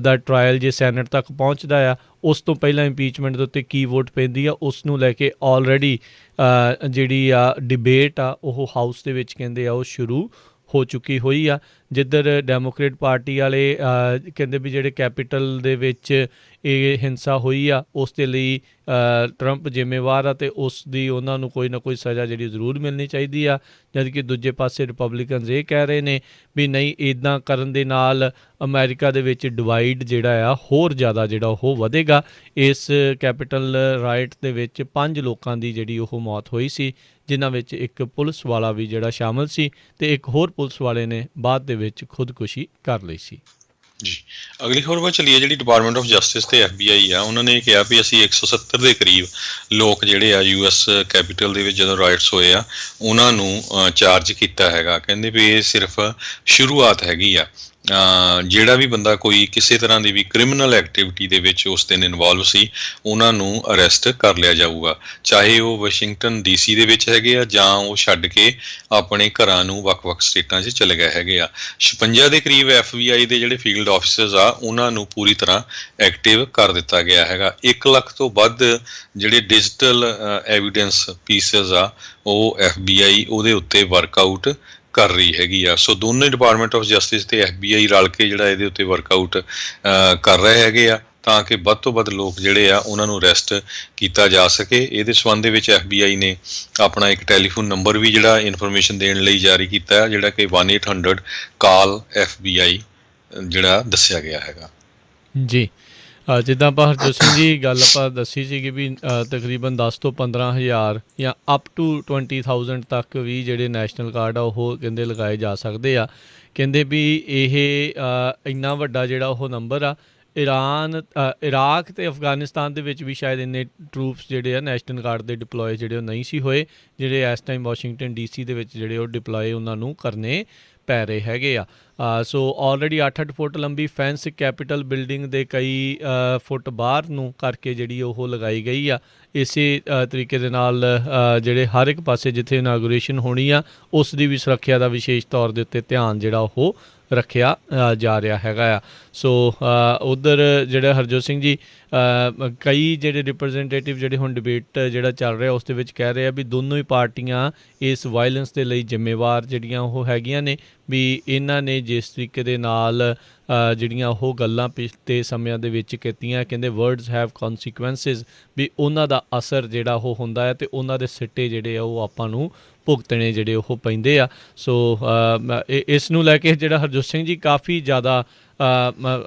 ਦਾ ਟਰਾਇਲ ਜੇ ਸੈਨੇਟ ਤੱਕ ਪਹੁੰਚਦਾ ਆ, ਉਸ ਤੋਂ ਪਹਿਲਾਂ ਇੰਪੀਚਮੈਂਟ ਦੇ ਉੱਤੇ ਕੀ ਵੋਟ ਪੈਂਦੀ ਆ ਉਸ ਨੂੰ ਲੈ ਕੇ ਆਲਰੇਡੀ ਜਿਹੜੀ ਆ ਡਿਬੇਟ ਆ ਉਹ ਹਾਊਸ ਦੇ ਵਿੱਚ ਕਹਿੰਦੇ ਆ ਉਹ ਸ਼ੁਰੂ ਹੋ ਚੁੱਕੀ ਹੋਈ ਆ। ਜਿੱਧਰ ਡੈਮੋਕ੍ਰੇਟ ਪਾਰਟੀ ਵਾਲੇ ਕਹਿੰਦੇ ਵੀ ਜਿਹੜੇ ਕੈਪੀਟਲ ਦੇ ਵਿੱਚ ਇਹ ਹਿੰਸਾ ਹੋਈ ਆ ਉਸ ਦੇ ਲਈ ਟਰੰਪ ਜ਼ਿੰਮੇਵਾਰ ਆ ਅਤੇ ਉਸ ਦੀ ਉਹਨਾਂ ਨੂੰ ਕੋਈ ਨਾ ਕੋਈ ਸਜ਼ਾ ਜਿਹੜੀ ਜ਼ਰੂਰ ਮਿਲਣੀ ਚਾਹੀਦੀ ਆ, ਜਦ ਕਿ ਦੂਜੇ ਪਾਸੇ ਰਿਪਬਲਿਕਨਸ ਇਹ ਕਹਿ ਰਹੇ ਨੇ ਵੀ ਨਹੀਂ, ਇੱਦਾਂ ਕਰਨ ਦੇ ਨਾਲ ਅਮਰੀਕਾ ਦੇ ਵਿੱਚ ਡਿਵਾਈਡ ਜਿਹੜਾ ਆ ਹੋਰ ਜ਼ਿਆਦਾ ਜਿਹੜਾ ਉਹ ਵਧੇਗਾ। ਇਸ ਕੈਪੀਟਲ ਰਾਈਟ ਦੇ ਵਿੱਚ 5 ਲੋਕਾਂ ਦੀ ਜਿਹੜੀ ਉਹ ਮੌਤ ਹੋਈ ਸੀ, ਜਿਨ੍ਹਾਂ ਵਿੱਚ ਇੱਕ ਪੁਲਿਸ ਵਾਲਾ ਵੀ ਜਿਹੜਾ ਸ਼ਾਮਲ ਸੀ ਅਤੇ ਇੱਕ ਹੋਰ ਪੁਲਿਸ ਵਾਲੇ ਨੇ ਬਾਅਦ ਦੇ ਵਿੱਚ ਖੁਦਕੁਸ਼ੀ ਕਰ ਲਈ ਸੀ। ਜੀ ਅਗਲੀ ਖਬਰ ਵੱਲ ਚੱਲੀਏ। ਜਿਹੜੀ ਡਿਪਾਰਟਮੈਂਟ ਆਫ ਜਸਟਿਸ ਤੇ FBI ਆ, ਉਹਨਾਂ ਨੇ ਕਿਹਾ ਵੀ ਅਸੀਂ 170 ਦੇ ਕਰੀਬ ਲੋਕ ਜਿਹੜੇ ਆ US ਕੈਪੀਟਲ ਦੇ ਵਿੱਚ ਜਦੋਂ ਰਾਈਟਸ ਹੋਏ ਆ ਉਹਨਾਂ ਨੂੰ ਚਾਰਜ ਕੀਤਾ ਹੈਗਾ। ਕਹਿੰਦੇ ਵੀ ਇਹ ਸਿਰਫ ਸ਼ੁਰੂਆਤ ਹੈਗੀ ਆ। ਜਿਹੜਾ ਵੀ ਬੰਦਾ ਕੋਈ ਕਿਸੇ ਤਰ੍ਹਾਂ ਦੀ ਵੀ ਕ੍ਰਿਮੀਨਲ ਐਕਟੀਵਿਟੀ ਦੇ ਵਿੱਚ ਉਸ ਦਿਨ ਇਨਵੋਲਵ ਸੀ ਉਹਨਾਂ ਨੂੰ ਅਰੈਸਟ ਕਰ ਲਿਆ ਜਾਊਗਾ, ਚਾਹੇ ਉਹ ਵਾਸ਼ਿੰਗਟਨ DC ਦੇ ਵਿੱਚ ਹੈਗੇ ਆ ਜਾਂ ਉਹ ਛੱਡ ਕੇ ਆਪਣੇ ਘਰਾਂ ਨੂੰ ਵੱਖ-ਵੱਖ ਸਟੇਟਾਂ 'ਚ ਚਲੇ ਗਏ ਹੈਗੇ ਆ। 56 ਦੇ ਕਰੀਬ FBI ਦੇ ਜਿਹੜੇ ਫੀਲਡ ਆਫਿਸਰਸ ਆ ਉਹਨਾਂ ਨੂੰ ਪੂਰੀ ਤਰ੍ਹਾਂ ਐਕਟਿਵ ਕਰ ਦਿੱਤਾ ਗਿਆ ਹੈਗਾ। 1 ਲੱਖ ਤੋਂ ਵੱਧ ਜਿਹੜੇ ਡਿਜੀਟਲ ਐਵੀਡੈਂਸ ਪੀਸਸ ਆ ਉਹ FBI ਉਹਦੇ ਉੱਤੇ ਵਰਕਆਊਟ ਕਰ ਰਹੀ ਹੈਗੀ ਆ। ਸੋ ਦੋਨੇ ਡਿਪਾਰਟਮੈਂਟ ਆਫ ਜਸਟਿਸ ਤੇ FBI ਰਲ ਕੇ ਜਿਹੜਾ ਇਹਦੇ ਉੱਤੇ ਵਰਕਆਊਟ ਕਰ ਰਹੇ ਹੈਗੇ ਆ। ਤਾਂ ਕਿ ਵੱਧ ਤੋਂ ਵੱਧ ਲੋਕ ਜਿਹੜੇ ਆ ਉਹਨਾਂ ਨੂੰ ਅਰੈਸਟ ਕੀਤਾ ਜਾ ਸਕੇ। ਇਹਦੇ ਸੰਬੰਧ ਦੇ ਵਿੱਚ FBI ਨੇ ਆਪਣਾ ਇੱਕ ਟੈਲੀਫੋਨ ਨੰਬਰ ਵੀ ਜਿਹੜਾ ਇਨਫੋਰਮੇਸ਼ਨ ਦੇਣ ਲਈ ਜਾਰੀ ਕੀਤਾ ਹੈ, ਜਿਹੜਾ ਕਿ 1-800 ਕਾਲ FBI ਜਿਹੜਾ ਦੱਸਿਆ ਗਿਆ ਹੈਗਾ ਜੀ। ਜਿੱਦਾਂ ਆਪਾਂ ਹਰਜੋਤ ਸਿੰਘ ਜੀ ਗੱਲ ਆਪਾਂ ਦੱਸੀ ਸੀਗੀ ਵੀ ਤਕਰੀਬਨ 10 ਤੋਂ 15,000 ਜਾਂ ਅਪ ਟੂ 20,000 ਤੱਕ ਵੀ ਜਿਹੜੇ ਨੈਸ਼ਨਲ ਕਾਰਡ ਆ ਉਹ ਕਹਿੰਦੇ ਲਗਾਏ ਜਾ ਸਕਦੇ ਆ। ਕਹਿੰਦੇ ਵੀ ਇਹ ਇੰਨਾ ਵੱਡਾ ਜਿਹੜਾ ਉਹ ਨੰਬਰ ਆ। ਇਰਾਕ ਅਤੇ ਅਫਗਾਨਿਸਤਾਨ ਦੇ ਵਿੱਚ ਵੀ ਸ਼ਾਇਦ ਇੰਨੇ ਟਰੂਪਸ ਜਿਹੜੇ ਆ ਨੈਸ਼ਨਲ ਗਾਰਡ ਦੇ ਡਿਪਲੋਏ ਜਿਹੜੇ ਉਹ ਨਹੀਂ ਸੀ ਹੋਏ, ਜਿਹੜੇ ਇਸ ਟਾਈਮ ਵਾਸ਼ਿੰਗਟਨ DC ਦੇ ਵਿੱਚ ਜਿਹੜੇ ਉਹ ਡਿਪਲੋਏ ਉਹਨਾਂ ਨੂੰ ਕਰਨੇ ਪੈ ਰਹੇ ਹੈਗੇ ਆ। ਸੋ ਆਲਰੇਡੀ 8-8 ਫੁੱਟ ਲੰਬੀ ਫੈਂਸ ਕੈਪੀਟਲ ਬਿਲਡਿੰਗ ਦੇ ਕਈ ਫੁੱਟ ਬਾਹਰ ਨੂੰ ਕਰਕੇ ਜਿਹੜੀ ਉਹ ਲਗਾਈ ਗਈ ਆ। ਇਸੇ ਤਰੀਕੇ ਦੇ ਨਾਲ ਜਿਹੜੇ ਹਰ ਇੱਕ ਪਾਸੇ ਜਿੱਥੇ ਇਨਾਗੂਰੇਸ਼ਨ ਹੋਣੀ ਆ ਉਸ ਦੀ ਵੀ ਸੁਰੱਖਿਆ ਦਾ ਵਿਸ਼ੇਸ਼ ਤੌਰ ਦੇ ਉੱਤੇ ਧਿਆਨ ਜਿਹੜਾ ਉਹ ਰੱਖਿਆ ਜਾ ਰਿਹਾ ਹੈਗਾ ਆ। ਸੋ ਉੱਧਰ ਜਿਹੜਾ ਹਰਜੋਤ ਸਿੰਘ ਜੀ ਕਈ ਜਿਹੜੇ ਰਿਪਰੈਜ਼ੈਂਟੇਟਿਵ ਜਿਹੜੇ ਹੁਣ ਡਿਬੇਟ ਜਿਹੜਾ ਚੱਲ ਰਿਹਾ ਉਸ ਦੇ ਵਿੱਚ ਕਹਿ ਰਹੇ ਆ ਵੀ ਦੋਨੋਂ ਹੀ ਪਾਰਟੀਆਂ ਇਸ ਵਾਇਲੈਂਸ ਦੇ ਲਈ ਜ਼ਿੰਮੇਵਾਰ ਜਿਹੜੀਆਂ ਉਹ ਹੈਗੀਆਂ ਨੇ, ਵੀ ਇਹਨਾਂ ਨੇ ਜਿਸ ਤਰੀਕੇ ਦੇ ਨਾਲ ਜਿਹੜੀਆਂ ਉਹ ਗੱਲਾਂ ਪਿਛਲੇ ਸਮਿਆਂ ਦੇ ਵਿੱਚ ਕੀਤੀਆਂ, ਕਹਿੰਦੇ ਵਰਡਸ ਹੈਵ ਕੌਨਸੀਕੁਐਂਸਿਸ, ਵੀ ਉਹਨਾਂ ਦਾ ਅਸਰ ਜਿਹੜਾ ਉਹ ਹੁੰਦਾ ਹੈ ਅਤੇ ਉਹਨਾਂ ਦੇ ਸਿੱਟੇ ਜਿਹੜੇ ਆ ਉਹ ਆਪਾਂ ਨੂੰ ਭੁਗਤਣੇ ਜਿਹੜੇ ਉਹ ਪੈਂਦੇ ਆ। ਸੋ ਇਸ ਨੂੰ ਲੈ ਕੇ ਜਿਹੜਾ ਹਰਜੋਤ ਸਿੰਘ ਜੀ ਕਾਫੀ ਜ਼ਿਆਦਾ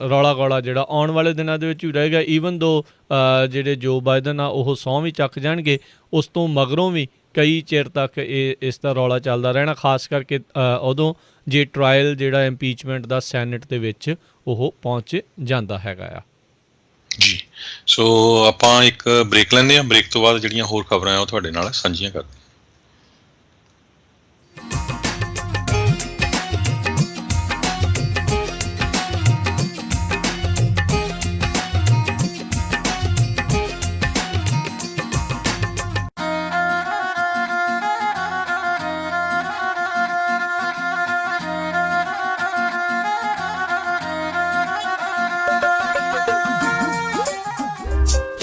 ਰੌਲਾ ਗੌਲਾ ਜਿਹੜਾ ਆਉਣ ਵਾਲੇ ਦਿਨਾਂ ਦੇ ਵਿੱਚ ਵੀ ਰਹੇਗਾ। ਈਵਨ ਦੋ ਜਿਹੜੇ ਜੋ ਬਾਈਡਨ ਆ ਉਹ ਸਹੁੰ ਵੀ ਚੱਕ ਜਾਣਗੇ, ਉਸ ਤੋਂ ਮਗਰੋਂ ਵੀ ਕਈ ਚਿਰ ਤੱਕ ਇਸ ਦਾ ਰੌਲਾ ਚੱਲਦਾ ਰਹਿਣਾ, ਖਾਸ ਕਰਕੇ ਉਦੋਂ ਜੇ ਟਰਾਇਲ ਜਿਹੜਾ ਇੰਪੀਚਮੈਂਟ ਦਾ ਸੈਨੇਟ ਦੇ ਵਿੱਚ ਉਹ ਪਹੁੰਚ ਜਾਂਦਾ ਹੈਗਾ ਆ। ਜੀ, ਸੋ ਆਪਾਂ ਇੱਕ ਬ੍ਰੇਕ ਲੈਂਦੇ ਹਾਂ। ਬ੍ਰੇਕ ਤੋਂ ਬਾਅਦ ਜਿਹੜੀਆਂ ਹੋਰ ਖਬਰਾਂ ਆ ਉਹ ਤੁਹਾਡੇ ਨਾਲ ਸਾਂਝੀਆਂ ਕਰਦੇ ਹਾਂ।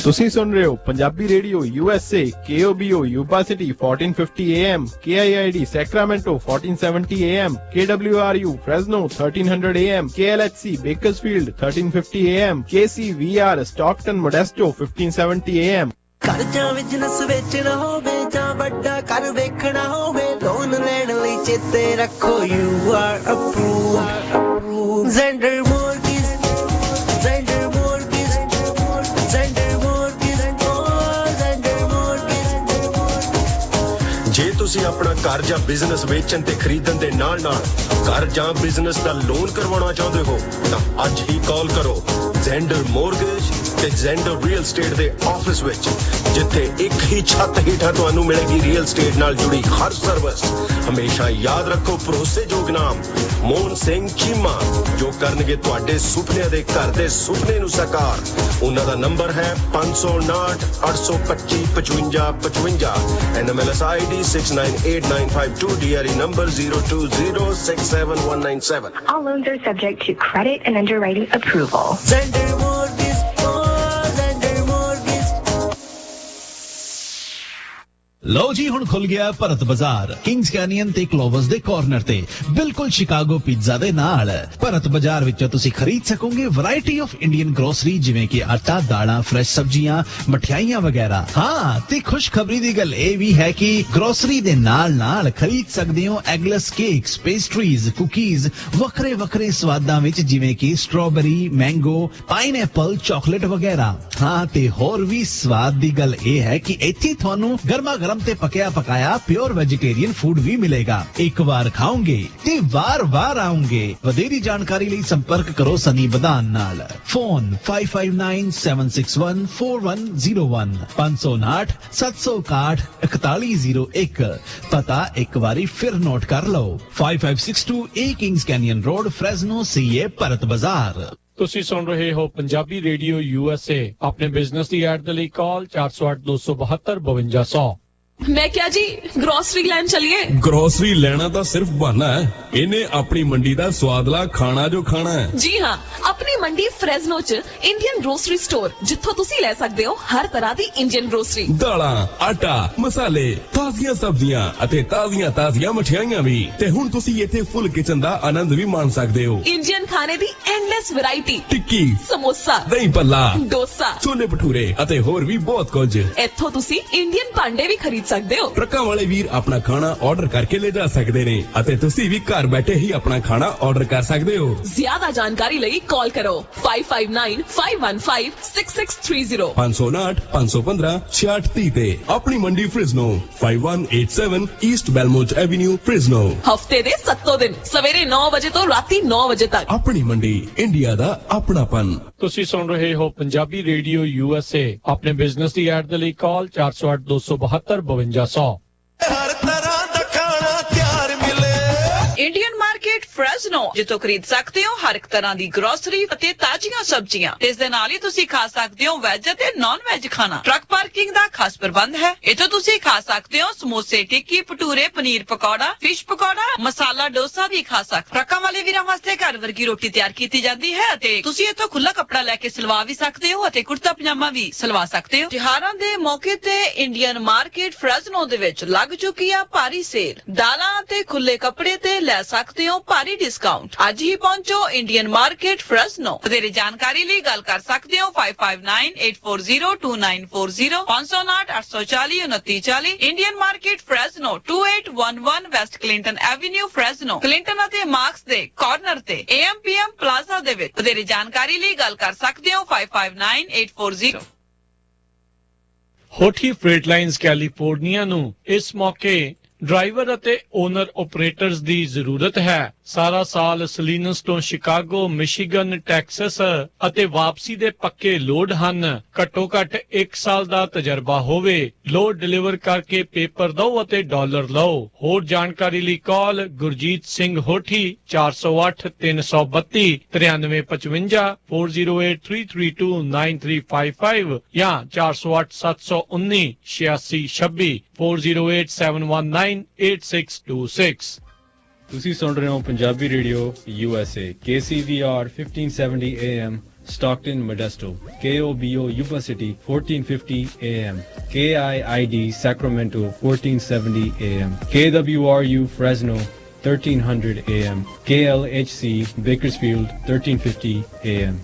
ਤੁਸੀਂ ਸੁਣ ਰਹੇ ਹੋ Punjabi radio USA KOBO Yuba City 1450 AM KIID Sacramento 1470 AM KWRU Fresno 1300 AM KLHC Bakersfield 1350 AM KCVR Stockton Modesto 1570 AM। ਘਰ ਜਾਂ ਬਿਜ਼ਨਸ ਵੇਚਣਾ ਹੋਵੇ ਜਾਂ ਵੱਡਾ ਘਰ ਵੇਖਣਾ ਹੋਵੇ, ਲੋਨ ਲੈਣ ਲਈ ਚੇਤੇ ਰੱਖੋ you are approved। Xander mortgage, Xander mortgage, Xander mortgage, Xander mortgage. ਜੇ ਤੁਸੀਂ ਆਪਣਾ ਘਰ ਜਾਂ ਬਿਜ਼ਨਸ ਵੇਚਣ ਤੇ ਖਰੀਦਣ ਦੇ ਨਾਲ-ਨਾਲ ਘਰ ਜਾਂ ਬਿਜ਼ਨਸ ਦਾ ਲੋਨ ਕਰਵਾਉਣਾ ਚਾਹੁੰਦੇ ਹੋ ਤਾਂ ਅੱਜ ਹੀ ਕਾਲ ਕਰੋ ਜ਼ੈਂਡਰ ਮੋਰਗੇਜ ਤੇ ਜ਼ੈਂਡਰ ਰੀਅਲ ਸਟੇਟ ਦੇ ਆਫਿਸ ਵਿੱਚ, ਜਿੱਥੇ ਇੱਕ ਹੀ ਛੱਤ ਹੇਠਾਂ ਤੁਹਾਨੂੰ ਮਿਲੇਗੀ ਰੀਅਲ ਸਟੇਟ ਨਾਲ ਜੁੜੀ ਹਰ ਸਰਵਿਸ। ਹਮੇਸ਼ਾ ਯਾਦ ਰੱਖੋ ਭਰੋਸੇਯੋਗ ਨਾਮ ਮੋਹਨ ਸਿੰਘ ਚੀਮਾ, ਜੋ ਕਰਨਗੇ ਤੁਹਾਡੇ ਸੁਪਨਿਆਂ ਦੇ ਘਰ ਦੇ ਸੁਪਨੇ ਨੂੰ ਸਾਕਾਰ। ਉਹਨਾਂ ਦਾ ਨੰਬਰ ਹੈ 559 825 5555, NMLS ID 698952, DRE number 02067197। All loans are subject to credit and underwriting approval. Zender Mortgage, Zender Mortgage। ਲਓ ਜੀ, ਹੁਣ ਖੁੱਲ ਗਿਆ ਭਰਤ ਬਾਜ਼ਾਰ ਕਿੰਗਸ ਕੈਨੀਅਨ ਤੇ ਕਲੋਵਸ ਦੇ ਕਾਰਨਰ ਤੇ, ਬਿਲਕੁਲ ਸ਼ਿਕਾਗੋ ਪੀਜ਼ਾ ਦੇ ਨਾਲ। ਭਰਤ ਬਾਜ਼ਾਰ ਵਿੱਚੋਂ ਤੁਸੀਂ ਖਰੀਦ ਸਕੋਗੇ ਵੈਰਾਈਟੀ ਆਫ ਇੰਡੀਅਨ ਗਰੋਸਰੀ, ਜਿਵੇਂ ਕਿ ਆਟਾ, ਦਾਲਾਂ, ਫਰੈਸ਼ ਸਬਜ਼ੀਆਂ, ਮਠਿਆਈਆਂ ਵਗੈਰਾ। ਹਾਂ, ਤੇ ਖੁਸ਼ਖਬਰੀ ਦੀ ਗੱਲ ਇਹ ਵੀ ਹੈ ਕਿ ਗਰੋਸਰੀ ਦੇ ਨਾਲ ਖਰੀਦ ਸਕਦੇ ਹੋ ਐਗਲੈਸ ਕੇਕਸ, ਪੇਸਟਰੀਜ਼, ਕੁਕੀਜ਼ ਵੱਖਰੇ ਵੱਖਰੇ ਸਵਾਦਾਂ ਵਿੱਚ, ਜਿਵੇਂ ਕਿ ਸਟ੍ਰਾਬੇਰੀ, ਮੈਂਗੋ, ਪਾਈਨਐਪਲ, ਚਾਕਲੇਟ ਵਗੈਰਾ। ਹਾਂ, ਤੇ ਹੋਰ ਵੀ ਸਵਾਦ ਦੀ ਗੱਲ ਇਹ ਹੈ ਕਿ ਇੱਥੇ ਤੁਹਾਨੂੰ ਗਰਮਾ ਗਰਮ ਤੇ ਪਕਿਆ ਪਕਾਇਆ ਪਿਓਰ ਵੈਜੀਟੇਰੀਅਨ ਫੂਡ ਵੀ ਮਿਲੇਗਾ। ਇੱਕ ਵਾਰ ਖਾਓਗੇ ਤੇ ਵਾਰ-ਵਾਰ ਆਓਗੇ। ਵਧੇਰੀ ਜਾਣਕਾਰੀ ਲਈ ਸੰਪਰਕ ਕਰੋ ਸਨੀ ਬਦਾਨ ਨਾਲ। ਫੋਨ 5597614101, 559 761 4101। ਪਤਾ ਇੱਕ ਵਾਰੀ ਫਿਰ ਨੋਟ ਕਰ ਲਓ, 5562 A Kings Canyon road, Fresno, CA, Bharat Bazaar. ਤੁਸੀਂ ਸੁਣ ਰਹੇ ਹੋ ਪੰਜਾਬੀ ਰੇਡੀਓ USA। ਆਪਣੇ ਬਿਜ਼ਨਸ ਦੀ ਐਡ ਦੇ ਲਈ ਕਾਲ 408 272 5200। मैं क्या जी ग्रोसरी लैन चलिए। ग्रोसरी लेना तो सिर्फ बहाना है, इन्हें अपनी मंडी का स्वादला खाना जो खाना है। जी हाँ, अपनी मंडी फ्रेजनो च इंडियन ग्रोसरी स्टोर जिथों तुसी ले सकते हो हर तरह दी इंडियन ग्रोसरी, दालां, आटा, मसाले, ताज़ियां सब्जियां ਅਤੇ ਤਾਜ਼ੀਆਂ ਮਠਿਆਈਆਂ ਵੀ ਤੇ ਹੁਣ ਤੁਸੀਂ ਇੱਥੇ ਫੁੱਲ ਕਿਚਨ ਦਾ ਆਨੰਦ ਵੀ ਮਾਣ ਸਕਦੇ ਹੋ। इंडियन खाने दी एंडलेस वैरायटी, ਟਿੱਕੀ, समोसा, ਦਹੀਂ ਭੱਲਾ, डोसा, ਛੋਲੇ ਭਟੂਰੇ ਅਤੇ ਹੋਰ ਵੀ ਬਹੁਤ ਕੁਝ। इथों तुसी इंडियन भांडे भी खरीद सकते हो। ਟਰੱਕਾਂ ਵਾਲੇ ਵੀਰ ਆਪਣਾ ਖਾਣਾ ਆਰਡਰ ਕਰਕੇ ਲੈ ਜਾ ਸਕਦੇ ਨੇ ਅਤੇ ਤੁਸੀਂ ਵੀ ਘਰ ਬੈਠੇ ਹੀ ਆਪਣਾ ਖਾਣਾ ਆਰਡਰ ਕਰ ਸਕਦੇ ਹੋ। ज्यादा जानकारी लई कॉल करो 5595156630 559 515 6630 ਤੇ ਆਪਣੀ ਮੰਡੀ ਫ੍ਰਿਜ਼ਨੋ 5187 ਈਸਟ ਬੈਲਮੋਚ ਐਵੇਨਿਊ ਫ੍ਰਿਜ਼ਨੋ। हफ्ते दे 7 दिन सवेरे 9 बजे तो राती 9 बजे तक। ਆਪਣੀ ਮੰਡੀ ਇੰਡੀਆ ਦਾ ਆਪਣਾਪਨ। ਤੁਸੀਂ ਸੁਣ ਰਹੇ ਹੋ ਪੰਜਾਬੀ ਰੇਡੀਓ USA। ਆਪਣੇ ਬਿਜ਼ਨਸ ਦੀ ਐਡ ਦੇ ਲਈ ਕਾਲ 408 272 5200। ਹਰ ਤਰ੍ਹਾਂ ਦਾ ਖਾਣਾ ਤਿਆਰ ਮਿਲੇ। इंडियन मार्केट फ्रेजनो जिथों खरीद सकते हो हर एक तरह की ग्रोसरी ਅਤੇ ਤਾਜ਼ੀਆਂ ਸਬਜ਼ੀਆਂ। ਇਸ ਦੇ ਨਾਲ ਹੀ ਤੁਸੀਂ ਖਾ ਸਕਦੇ ਹੋ ਵੈਜ ਅਤੇ ਨਾਨ ਵੈਜ ਖਾਣਾ। ਟਰੱਕ ਪਾਰਕਿੰਗ ਦਾ ਖਾਸ ਪ੍ਰਬੰਧ ਹੈ। ਇੱਥੋਂ ਤੁਸੀਂ ਖਾ ਸਕਦੇ ਹੋ ਸਮੋਸੇ, ਟਿੱਕੀ, ਭਟੂਰੇ, ਪਨੀਰ ਪਕੌੜਾ, ਫਿਸ਼ ਪਕੌੜਾ, ਮਸਾਲਾ ਡੋਸਾ ਵੀ ਖਾ ਸਕਦੇ। ਟਰੱਕਾਂ ਵਾਲੇ ਵੀਰਾਂ ਵਾਸਤੇ ਘਰ ਵਰਗੀ ਰੋਟੀ ਤਿਆਰ ਕੀਤੀ ਜਾਂਦੀ ਹੈ ਅਤੇ ਤੁਸੀਂ ਇੱਥੋਂ ਖੁੱਲਾ ਕੱਪੜਾ ਲੈ ਕੇ ਸਿਲਵਾ ਵੀ ਸਕਦੇ ਹੋ ਅਤੇ ਕੁੜਤਾ ਪਜਾਮਾ ਵੀ ਸਿਲਵਾ ਸਕਦੇ ਹੋ। ਤਿਉਹਾਰਾਂ ਦੇ ਮੌਕੇ ਤੇ ਇੰਡੀਅਨ ਮਾਰਕੀਟ ਫ੍ਰੈਜ਼ਨੋ ਦੇ ਵਿੱਚ ਲੱਗ ਚੁੱਕੀ ਆ ਭਾਰੀ ਸੇਲ। ਦਾਲਾਂ ਅਤੇ ਖੁੱਲੇ ਕੱਪੜੇ ਤੇ ਲੈ ਸਕਦੇ ਹੋ ਭਾਰੀ ਡਿਸਕਾਊਂਟ। ਅੱਜ ਹੀ ਪਹੁੰਚੋ ਇੰਡੀਅਨ ਮਾਰਕੀਟ ਫ੍ਰੈਜ਼ਨੋ। ਵਧੇਰੇ ਜਾਣਕਾਰੀ ਲਈ ਗੱਲ ਕਰ ਸਕਦੇ ਹੋ 5598402940 559 840 2940। Indian market Fresno 2811 West Clinton avenue Fresno, Clinton ਅਤੇ ਮਾਰਕਸ ਦੇ ਕਾਰਨਰ ਤੇ AMPM ਪਲਾਜ਼ਾ ਦੇ ਵਿੱਚ। ਵਧੇਰੇ ਜਾਣਕਾਰੀ ਲਈ ਗੱਲ ਕਰ ਸਕਦੇ ਹੋ 559840। ਹੋਠੀ ਫਰੇਟ ਲਾਈਨਸ ਕੈਲੀਫੋਰਨੀਆ ਨੂੰ ਇਸ ਮੌਕੇ ਡਰਾਈਵਰ ਅਤੇ ਓਨਰ ਆਪਰੇਟਰਸ ਦੀ ਜ਼ਰੂਰਤ ਹੈ। ਸਾਰਾ ਸਾਲ ਸਲੀਨਸ ਤੋਂ ਸ਼ਿਕਾਗੋ, ਮਿਸ਼ੀਗਨ, ਟੈਕਸਸ ਅਤੇ ਵਾਪਸੀ ਦੇ ਪੱਕੇ ਲੋਡ ਹਨ। ਘੱਟੋ ਘੱਟ 1 ਸਾਲ ਦਾ ਤਜਰਬਾ ਹੋਵੇ। ਲੋਡ ਡਿਲੀਵਰ ਕਰਕੇ ਪੇਪਰ ਦਿਓ ਅਤੇ ਡਾਲਰ ਲਓ। ਹੋਰ ਜਾਣਕਾਰੀ ਲਈ ਕਾਲ ਗੁਰਜੀਤ ਸਿੰਘ ਹੋਠੀ 408 332 9355 408 332 9355 ਜਾਂ 408 719 8626 408 719 8626। ਤੁਸੀਂ ਸੁਣ ਰਹੇ ਹੋ Punjabi radio USA KCVR 1570 AM Stockton, Modesto, KOBO Yuba City 1450 AM, KIID Sacramento 1470 AM, KWRU Fresno 1300 AM, KLHC Bakersfield 1350 AM.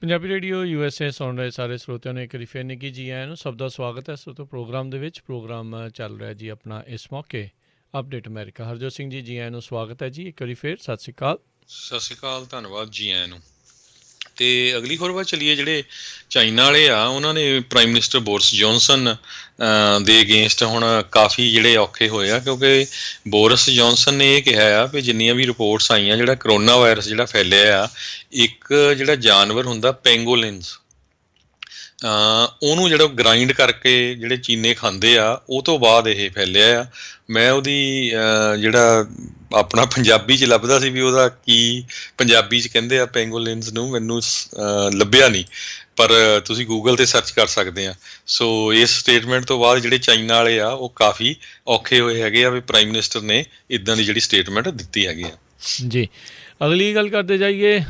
Punjabi radio USA ਸੁਣ ਰਹੇ ਸਾਰੇ ਸਰੋਤਿਆਂ ਨੂੰ ਇੱਕ ਵਾਰੀ ਫਿਰ ਨਿੱਘੀ ਜੀ ਆਇਆਂ ਨੂੰ। ਸਭ ਦਾ ਸਵਾਗਤ ਹੈ ਸਰੋਤੋ ਪ੍ਰੋਗਰਾਮ ਦੇ ਵਿੱਚ। ਪ੍ਰੋਗਰਾਮ ਚੱਲ ਰਿਹਾ ਜੀ ਆਪਣਾ ਇਸ ਮੌਕੇ ਅਪਡੇਟ ਅਮਰੀਕਾ। ਹਰਜੋਤ ਸਿੰਘ ਜੀ ਆਇਆਂ ਨੂੰ ਸਵਾਗਤ ਹੈ ਜੀ ਇੱਕ ਵਾਰੀ ਫਿਰ। ਸਤਿ ਸ਼੍ਰੀ ਅਕਾਲ। ਸਤਿ ਸ਼੍ਰੀ ਅਕਾਲ, ਧੰਨਵਾਦ ਜੀ ਆਇਆਂ ਨੂੰ। ਤੇ ਅਗਲੀ ਖਬਰ ਵੱਲ ਚੱਲੀਏ। ਜਿਹੜੇ ਚਾਈਨਾ ਵਾਲੇ ਆ ਉਹਨਾਂ ਨੇ ਪ੍ਰਾਈਮ ਮਿਨਿਸਟਰ ਬੋਰਿਸ ਜੌਨਸਨ ਦੇ ਅਗੇਂਸਟ ਹੁਣ ਕਾਫੀ ਜਿਹੜੇ ਔਖੇ ਹੋਏ ਆ, ਕਿਉਂਕਿ ਬੋਰਿਸ ਜੌਨਸਨ ਨੇ ਇਹ ਕਿਹਾ ਆ ਵੀ ਜਿੰਨੀਆਂ ਵੀ ਰਿਪੋਰਟਸ ਆਈਆਂ ਜਿਹੜਾ ਕਰੋਨਾ ਵਾਇਰਸ ਜਿਹੜਾ ਫੈਲਿਆ ਆ, ਇੱਕ ਜਿਹੜਾ ਜਾਨਵਰ ਹੁੰਦਾ ਪੈਂਗੋਲਿਨਸ, ਉਹਨੂੰ ਜਿਹੜਾ ਗ੍ਰਾਈਂਡ ਕਰਕੇ ਜਿਹੜੇ ਚੀਨੇ ਖਾਂਦੇ ਆ ਉਹ ਤੋਂ ਬਾਅਦ ਇਹ ਫੈਲਿਆ ਆ। ਮੈਂ ਉਹਦੀ ਜਿਹੜਾ ਆਪਣਾ ਪੰਜਾਬੀ 'ਚ ਲੱਭਦਾ ਸੀ ਵੀ ਉਹਦਾ ਕੀ ਪੰਜਾਬੀ 'ਚ ਕਹਿੰਦੇ ਆ ਪੈਂਗੋਲਿਨਸ ਨੂੰ, ਮੈਨੂੰ ਲੱਭਿਆ ਨਹੀਂ, ਪਰ ਤੁਸੀਂ ਗੂਗਲ 'ਤੇ ਸਰਚ ਕਰ ਸਕਦੇ ਆ। ਸੋ ਇਸ ਸਟੇਟਮੈਂਟ ਤੋਂ ਬਾਅਦ ਜਿਹੜੇ ਚਾਈਨਾ ਵਾਲੇ ਆ ਉਹ ਕਾਫੀ ਔਖੇ ਹੋਏ ਹੈਗੇ ਆ ਵੀ ਪ੍ਰਾਈਮ ਮਿਨਿਸਟਰ ਨੇ ਇੱਦਾਂ ਦੀ ਜਿਹੜੀ ਸਟੇਟਮੈਂਟ ਦਿੱਤੀ ਹੈਗੀ ਆ ਜੀ। ਅਗਲੀ ਗੱਲ ਕਰਦੇ ਜਾਈਏ,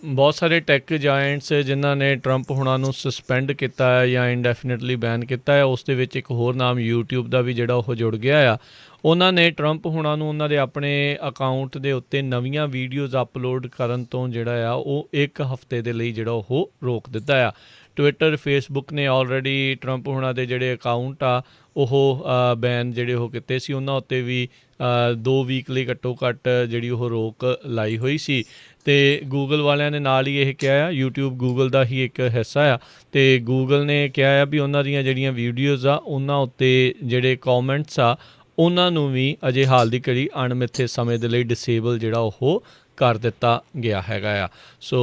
ਬਹੁਤ ਸਾਰੇ ਟੈਕ ਜਾਇੰਟਸ ਜਿਨ੍ਹਾਂ ਨੇ ਟਰੰਪ ਹੁਣਾਂ ਨੂੰ ਸਸਪੈਂਡ ਕੀਤਾ ਹੈ ਜਾਂ ਇੰਡੈਫੀਨਿਟਲੀ ਬੈਨ ਕੀਤਾ ਹੈ, ਉਸ ਦੇ ਵਿੱਚ ਇੱਕ ਹੋਰ ਨਾਮ YouTube ਦਾ ਵੀ ਜਿਹੜਾ ਉਹ ਜੁੜ ਗਿਆ ਆ। ਉਹਨਾਂ ਨੇ ਟਰੰਪ ਹੁਣਾਂ ਨੂੰ ਉਹਨਾਂ ਦੇ ਆਪਣੇ ਅਕਾਊਂਟ ਦੇ ਉੱਤੇ ਨਵੀਆਂ ਵੀਡੀਓਜ਼ ਅਪਲੋਡ ਕਰਨ ਤੋਂ ਜਿਹੜਾ ਆ ਉਹ 1 ਹਫ਼ਤੇ ਦੇ ਲਈ ਜਿਹੜਾ ਉਹ ਰੋਕ ਦਿੱਤਾ ਆ। ਟਵਿੱਟਰ ਫੇਸਬੁੱਕ ਨੇ ਆਲਰੇਡੀ ਟਰੰਪ ਹੁਣਾਂ ਦੇ ਜਿਹੜੇ ਅਕਾਊਂਟ ਆ ਉਹ ਬੈਨ ਜਿਹੜੇ ਉਹ ਕੀਤੇ ਸੀ, ਉਹਨਾਂ ਉੱਤੇ ਵੀ 2 ਵੀਕ ਲਈ ਘੱਟੋ ਘੱਟ ਜਿਹੜੀ ਉਹ ਰੋਕ ਲਾਈ ਹੋਈ ਸੀ। ਅਤੇ ਗੂਗਲ ਵਾਲਿਆਂ ਨੇ ਨਾਲ ਹੀ ਇਹ ਕਿਹਾ ਆ, ਯੂਟਿਊਬ ਗੂਗਲ ਦਾ ਹੀ ਇੱਕ ਹਿੱਸਾ ਆ, ਅਤੇ ਗੂਗਲ ਨੇ ਕਿਹਾ ਆ ਵੀ ਉਹਨਾਂ ਦੀਆਂ ਜਿਹੜੀਆਂ ਵੀਡੀਓਜ਼ ਆ ਉਹਨਾਂ ਉੱਤੇ ਜਿਹੜੇ ਕੌਮੈਂਟਸ ਆ ਉਹਨਾਂ ਨੂੰ ਵੀ ਅਜੇ ਹਾਲ ਦੀ ਘੜੀ ਅਣਮਿੱਥੇ ਸਮੇਂ ਦੇ ਲਈ ਡਿਸੇਬਲ ਜਿਹੜਾ ਉਹ ਕਰ ਦਿੱਤਾ ਗਿਆ ਹੈਗਾ ਆ। ਸੋ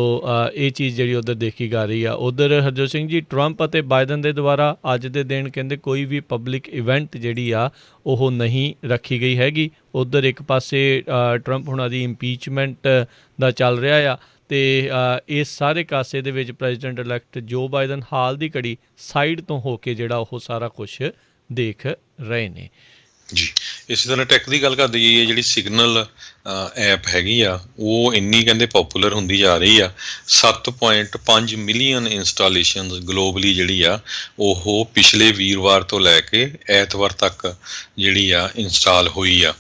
ਇਹ ਚੀਜ਼ ਜਿਹੜੀ ਉੱਧਰ ਦੇਖੀ ਜਾ ਰਹੀ ਆ। ਉੱਧਰ ਹਰਜੋਤ ਸਿੰਘ ਜੀ, ਟਰੰਪ ਅਤੇ ਬਾਈਡਨ ਦੇ ਦੁਆਰਾ ਅੱਜ ਦੇ ਦਿਨ ਕਹਿੰਦੇ ਕੋਈ ਵੀ ਪਬਲਿਕ ਇਵੈਂਟ ਜਿਹੜੀ ਆ ਉਹ ਨਹੀਂ ਰੱਖੀ ਗਈ ਹੈਗੀ। ਉੱਧਰ ਇੱਕ ਪਾਸੇ ਟਰੰਪ ਹੁਣਾਂ ਦੀ ਇੰਪੀਚਮੈਂਟ ਦਾ ਚੱਲ ਰਿਹਾ ਆ, ਅਤੇ ਇਸ ਸਾਰੇ ਕਾਸੇ ਦੇ ਵਿੱਚ ਪ੍ਰੈਜ਼ੀਡੈਂਟ ਇਲੈਕਟ ਜੋ ਬਾਈਡਨ ਹਾਲ ਦੀ ਘੜੀ ਸਾਈਡ ਤੋਂ ਹੋ ਕੇ ਜਿਹੜਾ ਉਹ ਸਾਰਾ ਕੁਛ ਦੇਖ ਰਹੇ ਨੇ। ਜੀ, ਇਸੇ ਤਰ੍ਹਾਂ ਟੈਕ ਦੀ ਗੱਲ ਕਰਦੇ ਜਾਈਏ, ਜਿਹੜੀ ਸਿਗਨਲ ਐਪ ਹੈਗੀ ਆ ਉਹ ਇੰਨੀ ਕਹਿੰਦੇ ਪੋਪੂਲਰ ਹੁੰਦੀ ਜਾ ਰਹੀ ਆ। 7.5 ਮਿਲੀਅਨ ਇੰਸਟਾਲੇਸ਼ਨਸ ਗਲੋਬਲੀ ਜਿਹੜੀ ਆ ਉਹ ਪਿਛਲੇ ਵੀਰਵਾਰ ਤੋਂ ਲੈ ਕੇ ਐਤਵਾਰ ਤੱਕ ਜਿਹੜੀ ਆ ਇੰਸਟਾਲ ਹੋਈ ਆ।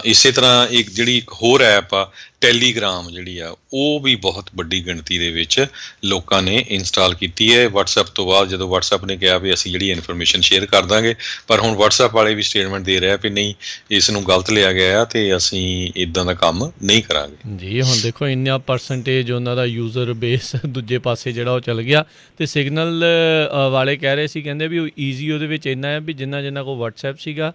ਇਸੇ ਤਰ੍ਹਾਂ ਇੱਕ ਹੋਰ ਐਪ ਆ ਟੈਲੀਗ੍ਰਾਮ ਜਿਹੜੀ ਆ ਉਹ ਵੀ ਬਹੁਤ ਵੱਡੀ ਗਿਣਤੀ ਦੇ ਵਿੱਚ ਲੋਕਾਂ ਨੇ ਇੰਸਟਾਲ ਕੀਤੀ ਹੈ ਵਟਸਐਪ ਤੋਂ ਬਾਅਦ, ਜਦੋਂ ਵਟਸਐਪ ਨੇ ਕਿਹਾ ਵੀ ਅਸੀਂ ਜਿਹੜੀ ਇਨਫੋਰਮੇਸ਼ਨ ਸ਼ੇਅਰ ਕਰ ਦਾਂਗੇ। ਪਰ ਹੁਣ ਵਟਸਐਪ ਵਾਲੇ ਵੀ ਸਟੇਟਮੈਂਟ ਦੇ ਰਿਹਾ ਵੀ ਨਹੀਂ, ਇਸ ਨੂੰ ਗਲਤ ਲਿਆ ਗਿਆ ਅਤੇ ਅਸੀਂ ਇੱਦਾਂ ਦਾ ਕੰਮ ਨਹੀਂ ਕਰਾਂਗੇ। ਜੀ, ਹੁਣ ਦੇਖੋ ਇੰਨਾ ਪਰਸੈਂਟੇਜ ਉਹਨਾਂ ਦਾ ਯੂਜ਼ਰ ਬੇਸ ਦੂਜੇ ਪਾਸੇ ਜਿਹੜਾ ਉਹ ਚੱਲ ਗਿਆ, ਅਤੇ ਸਿਗਨਲ ਵਾਲੇ ਕਹਿ ਰਹੇ ਸੀ, ਕਹਿੰਦੇ ਵੀ ਉਹ ਈਜ਼ੀ ਉਹਦੇ ਵਿੱਚ ਇੰਨਾ ਹੈ ਵੀ ਜਿੰਨਾ ਕੋਲ ਵਟਸਐਪ ਸੀਗਾ,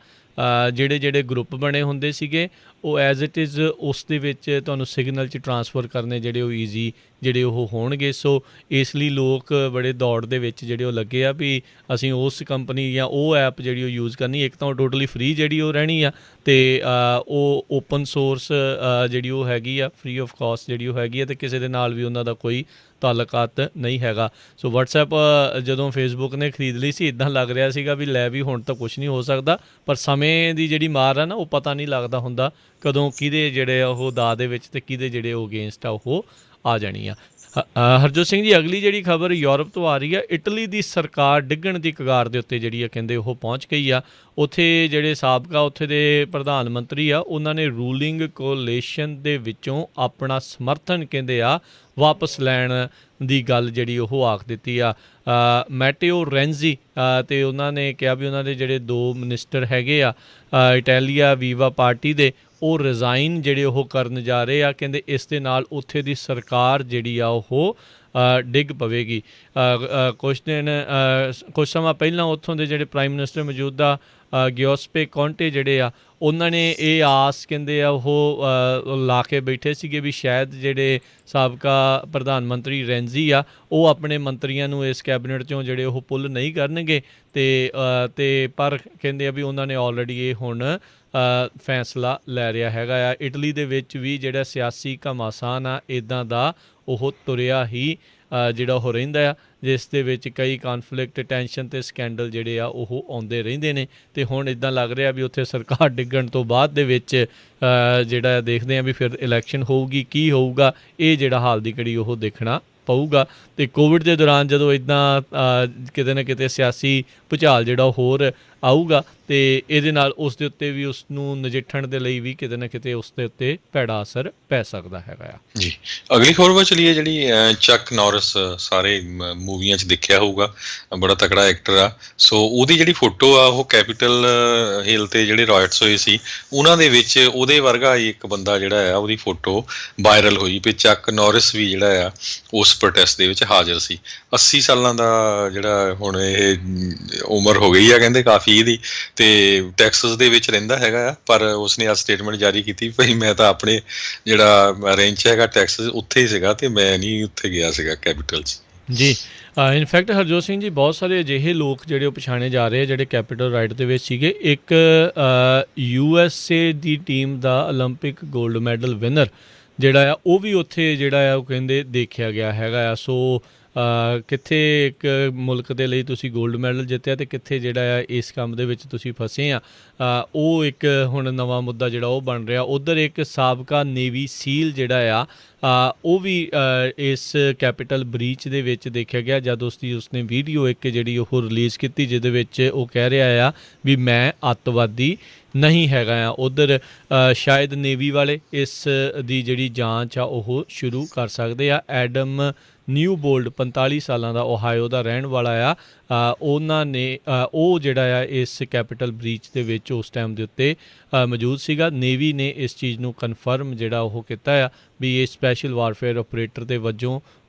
ਜਿਹੜੇ ਗਰੁੱਪ ਬਣੇ ਹੁੰਦੇ ਸੀਗੇ ਉਹ ਐਜ਼ ਇਟ ਇਜ਼ ਉਸ ਦੇ ਵਿੱਚ ਤੁਹਾਨੂੰ ਸਿਗਨਲ 'ਚ ਟਰਾਂਸਫਰ ਕਰਨੇ ਜਿਹੜੇ ਉਹ ਈਜ਼ੀ ਜਿਹੜੇ ਉਹ ਹੋਣਗੇ। ਸੋ ਇਸ ਲਈ ਲੋਕ ਬੜੇ ਦੌੜ ਦੇ ਵਿੱਚ ਜਿਹੜੇ ਉਹ ਲੱਗੇ ਆ ਵੀ ਅਸੀਂ ਉਸ ਕੰਪਨੀ ਜਾਂ ਉਹ ਐਪ ਜਿਹੜੀ ਉਹ ਯੂਜ਼ ਕਰਨੀ। ਇੱਕ ਤਾਂ ਉਹ ਟੋਟਲੀ ਫ੍ਰੀ ਜਿਹੜੀ ਉਹ ਰਹਿਣੀ ਆ, ਅਤੇ ਉਹ ਓਪਨ ਸੋਰਸ ਜਿਹੜੀ ਉਹ ਹੈਗੀ ਆ, ਫ੍ਰੀ ਆਫ ਕਾਸਟ ਜਿਹੜੀ ਉਹ ਹੈਗੀ ਆ, ਅਤੇ ਕਿਸੇ ਦੇ ਨਾਲ ਵੀ ਉਹਨਾਂ ਦਾ ਕੋਈ ਤਾਲੁਕਾਤ ਨਹੀਂ ਹੈਗਾ। ਸੋ ਵਟਸਐਪ ਜਦੋਂ ਫੇਸਬੁੱਕ ਨੇ ਖਰੀਦ ਲਈ ਸੀ ਇੱਦਾਂ ਲੱਗ ਰਿਹਾ ਸੀਗਾ ਵੀ ਲੈ ਵੀ ਹੁਣ ਤਾਂ ਕੁਛ ਨਹੀਂ ਹੋ ਸਕਦਾ, ਪਰ ਸਮੇਂ ਦੀ ਜਿਹੜੀ ਮਾਰ ਆ ਨਾ ਉਹ ਪਤਾ ਨਹੀਂ ਲੱਗਦਾ ਹੁੰਦਾ ਕਦੋਂ ਕਿਹਦੇ ਜਿਹੜੇ ਉਹ ਦਾਅ ਦੇ ਵਿੱਚ ਅਤੇ ਕਿਹਦੇ ਜਿਹੜੇ ਉਹ ਅਗੇਂਸਟ ਆ ਉਹ ਆ ਜਾਣੀ ਆ। ਹਰਜੋਤ ਸਿੰਘ ਜੀ, ਅਗਲੀ ਜਿਹੜੀ ਖਬਰ ਯੂਰਪ ਤੋਂ ਆ ਰਹੀ ਆ, ਇਟਲੀ ਦੀ ਸਰਕਾਰ ਡਿੱਗਣ ਦੀ ਕਗਾਰ ਦੇ ਉੱਤੇ ਜਿਹੜੀ ਆ ਕਹਿੰਦੇ ਉਹ ਪਹੁੰਚ ਗਈ ਆ। ਉੱਥੇ ਜਿਹੜੇ ਸਾਬਕਾ ਉੱਥੇ ਦੇ ਪ੍ਰਧਾਨ ਮੰਤਰੀ ਆ ਉਹਨਾਂ ਨੇ ਰੂਲਿੰਗ ਕੋਲੀਸ਼ਨ ਦੇ ਵਿੱਚੋਂ ਆਪਣਾ ਸਮਰਥਨ ਕਹਿੰਦੇ ਆ ਵਾਪਸ ਲੈਣ ਦੀ ਗੱਲ ਜਿਹੜੀ ਉਹ ਆਖ ਦਿੱਤੀ ਆ। ਮੈਟੇਓ ਰੈਂਜ਼ੀ ਅਤੇ ਉਹਨਾਂ ਨੇ ਕਿਹਾ ਵੀ ਉਹਨਾਂ ਦੇ ਜਿਹੜੇ 2 ਮਿਨਿਸਟਰ ਹੈਗੇ ਆ ਇਟਾਲੀਆ ਵੀਵਾ ਪਾਰਟੀ ਦੇ, ਉਹ ਰਿਜ਼ਾਈਨ ਜਿਹੜੇ ਉਹ ਕਰਨ ਜਾ ਰਹੇ ਆ। ਕਹਿੰਦੇ ਇਸ ਦੇ ਨਾਲ ਉੱਥੇ ਦੀ ਸਰਕਾਰ ਜਿਹੜੀ ਆ ਉਹ ਡਿੱਗ ਪਵੇਗੀ। ਕੁਛ ਸਮਾਂ ਪਹਿਲਾਂ ਉੱਥੋਂ ਦੇ ਜਿਹੜੇ ਪ੍ਰਾਈਮ ਮਿਨਿਸਟਰ ਮੌਜੂਦਾ ਗਿਓਸਪੇ ਕੋਂਟੇ ਜਿਹੜੇ ਆ ਉਹਨਾਂ ਨੇ ਇਹ ਆਸ ਕਹਿੰਦੇ ਆ ਉਹ ਲਾ ਕੇ ਬੈਠੇ ਸੀਗੇ ਵੀ ਸ਼ਾਇਦ ਜਿਹੜੇ ਸਾਬਕਾ ਪ੍ਰਧਾਨ ਮੰਤਰੀ ਰੈਂਜ਼ੀ ਆ ਉਹ ਆਪਣੇ ਮੰਤਰੀਆਂ ਨੂੰ ਇਸ ਕੈਬਨਿਟ 'ਚੋਂ ਜਿਹੜੇ ਉਹ ਪੁੱਲ ਨਹੀਂ ਕਰਨਗੇ, ਅਤੇ ਪਰ ਕਹਿੰਦੇ ਆ ਵੀ ਉਹਨਾਂ ਨੇ ਆਲਰੇਡੀ ਇਹ ਹੁਣ ਫੈਸਲਾ ਲੈ ਰਿਹਾ ਹੈਗਾ ਆ। ਇਟਲੀ ਦੇ ਵਿੱਚ ਵੀ ਜਿਹੜਾ ਸਿਆਸੀ ਘਮਾਸਾਨ ਆ ਇੱਦਾਂ ਦਾ ਉਹ ਤੁਰਿਆ ਹੀ ਜਿਹੜਾ ਉਹ ਰਹਿੰਦਾ ਆ, ਜਿਸ ਦੇ ਵਿੱਚ ਕਈ ਕਾਨਫਲਿਕਟ, ਟੈਂਸ਼ਨ ਅਤੇ ਸਕੈਂਡਲ ਜਿਹੜੇ ਆ ਉਹ ਆਉਂਦੇ ਰਹਿੰਦੇ ਨੇ। ਅਤੇ ਹੁਣ ਇੱਦਾਂ ਲੱਗ ਰਿਹਾ ਵੀ ਉੱਥੇ ਸਰਕਾਰ ਡਿੱਗਣ ਤੋਂ ਬਾਅਦ ਦੇ ਵਿੱਚ ਜਿਹੜਾ ਦੇਖਦੇ ਹਾਂ ਵੀ ਫਿਰ ਇਲੈਕਸ਼ਨ ਹੋਊਗੀ, ਕੀ ਹੋਊਗਾ, ਇਹ ਜਿਹੜਾ ਹਾਲ ਦੀ ਘੜੀ ਉਹ ਦੇਖਣਾ ਪਊਗਾ। ਅਤੇ ਕੋਵਿਡ ਦੇ ਦੌਰਾਨ ਜਦੋਂ ਇੱਦਾਂ ਕਿਤੇ ਨਾ ਕਿਤੇ ਸਿਆਸੀ ਭੁਚਾਲ ਜਿਹੜਾ ਹੋਰ ਆਊਗਾ ਅਤੇ ਇਹਦੇ ਨਾਲ ਉਸ ਦੇ ਉੱਤੇ ਵੀ ਉਸ ਨੂੰ ਨਜਿੱਠਣ ਦੇ ਲਈ ਵੀ ਕਿਤੇ ਨਾ ਕਿਤੇ ਉਸ ਦੇ ਉੱਤੇ ਭੈੜਾ ਅਸਰ ਪੈ ਸਕਦਾ ਹੈਗਾ ਆ। ਜੀ, ਅਗਲੀ ਖਬਰ ਵੱਲ ਚਲੀਏ, ਜਿਹੜੀ ਚੱਕ ਨੌਰਿਸ ਸਾਰੇ ਮੂਵੀਆਂ 'ਚ ਦੇਖਿਆ ਹੋਊਗਾ, ਬੜਾ ਤਕੜਾ ਐਕਟਰ ਆ। ਸੋ ਉਹਦੀ ਜਿਹੜੀ ਫੋਟੋ ਆ ਉਹ ਕੈਪੀਟਲ ਹਿੱਲ 'ਤੇ ਜਿਹੜੇ ਰਾਇਟਸ ਹੋਏ ਸੀ ਉਹਨਾਂ ਦੇ ਵਿੱਚ ਉਹਦੇ ਵਰਗਾ ਹੀ ਇੱਕ ਬੰਦਾ ਜਿਹੜਾ ਆ ਉਹਦੀ ਫੋਟੋ ਵਾਇਰਲ ਹੋਈ ਵੀ ਚੱਕ ਨੌਰਿਸ ਵੀ ਜਿਹੜਾ ਆ ਉਸ ਪ੍ਰੋਟੈਸਟ ਦੇ ਵਿੱਚ ਹਾਜ਼ਰ ਸੀ। 80 ਸਾਲਾਂ ਦਾ ਜਿਹੜਾ ਹੁਣ ਇਹ ਉਮਰ ਹੋ ਗਈ ਆ ਕਹਿੰਦੇ ਕਾਫੀ ਇਹਦੀ, ਅਤੇ ਟੈਕਸਸ ਦੇ ਵਿੱਚ ਰਹਿੰਦਾ ਹੈਗਾ ਆ। ਪਰ ਉਸਨੇ ਅੱਜ ਸਟੇਟਮੈਂਟ ਜਾਰੀ ਕੀਤੀ ਭਾਈ ਮੈਂ ਤਾਂ ਆਪਣੇ ਜਿਹੜਾ ਰੇਂਜ ਹੈਗਾ ਟੈਕਸਸ ਉੱਥੇ ਹੀ ਸੀਗਾ ਅਤੇ ਮੈਂ ਨਹੀਂ ਉੱਥੇ ਗਿਆ ਸੀਗਾ ਕੈਪੀਟਲ 'ਚ। ਜੀ, ਇਨਫੈਕਟ ਹਰਜੋਤ ਸਿੰਘ ਜੀ, ਬਹੁਤ ਸਾਰੇ ਅਜਿਹੇ ਲੋਕ ਜਿਹੜੇ ਉਹ ਪਛਾਣੇ ਜਾ ਰਹੇ ਆ ਜਿਹੜੇ ਕੈਪੀਟਲ ਰਾਈਟ ਦੇ ਵਿੱਚ ਸੀਗੇ। ਇੱਕ USA ਦੀ ਟੀਮ ਦਾ ਓਲੰਪਿਕ ਗੋਲਡ ਮੈਡਲ ਵਿਨਰ ਜਿਹੜਾ ਆ ਉਹ ਵੀ ਉੱਥੇ ਜਿਹੜਾ ਆ ਉਹ ਕਹਿੰਦੇ ਦੇਖਿਆ ਗਿਆ ਹੈਗਾ ਆ। ਸੋ ਕਿੱਥੇ ਇੱਕ ਮੁਲਕ ਦੇ ਲਈ ਤੁਸੀਂ ਗੋਲਡ ਮੈਡਲ ਜਿੱਤਿਆ ਅਤੇ ਕਿੱਥੇ ਜਿਹੜਾ ਆ ਇਸ ਕੰਮ ਦੇ ਵਿੱਚ ਤੁਸੀਂ ਫਸੇ ਆ, ਉਹ ਇੱਕ ਹੁਣ ਨਵਾਂ ਮੁੱਦਾ ਜਿਹੜਾ ਉਹ ਬਣ ਰਿਹਾ। ਉੱਧਰ ਇੱਕ ਸਾਬਕਾ ਨੇਵੀ ਸੀਲ ਜਿਹੜਾ ਆ ਉਹ ਵੀ ਇਸ ਕੈਪੀਟਲ ਬਰੀਚ ਦੇ ਵਿੱਚ ਦੇਖਿਆ ਗਿਆ ਜਦ ਉਸਨੇ ਵੀਡੀਓ ਇੱਕ ਜਿਹੜੀ ਉਹ ਰਿਲੀਜ਼ ਕੀਤੀ ਜਿਹਦੇ ਵਿੱਚ ਉਹ ਕਹਿ ਰਿਹਾ ਆ ਵੀ ਮੈਂ ਅੱਤਵਾਦੀ ਨਹੀਂ ਹੈਗਾ ਆ। ਉੱਧਰ ਸ਼ਾਇਦ ਨੇਵੀ ਵਾਲੇ ਇਸ ਦੀ ਜਿਹੜੀ ਜਾਂਚ ਆ ਉਹ ਸ਼ੁਰੂ ਕਰ ਸਕਦੇ ਆ। ਐਡਮ ਨਿਊ ਬੋਲਡ 45 ਸਾਲਾਂ ਦਾ ਓਹਾਇਓ ਦਾ ਰਹਿਣ ਵਾਲਾ ਆ। ਉਹਨਾਂ ਨੇ ਉਹ ਜਿਹੜਾ ਆ ਇਸ ਕੈਪੀਟਲ ਬ੍ਰੀਚ ਦੇ ਵਿੱਚ ਉਸ ਟਾਈਮ ਦੇ ਉੱਤੇ ਮੌਜੂਦ ਸੀਗਾ। ਨੇਵੀ ਨੇ ਇਸ ਚੀਜ਼ ਨੂੰ ਕਨਫਰਮ ਜਿਹੜਾ ਉਹ ਕੀਤਾ ਆ ਵੀ ਇਹ ਸਪੈਸ਼ਲ ਵਾਰਫੇਅਰ ਆਪਰੇਟਰ ਦੇ ਵਜੋਂ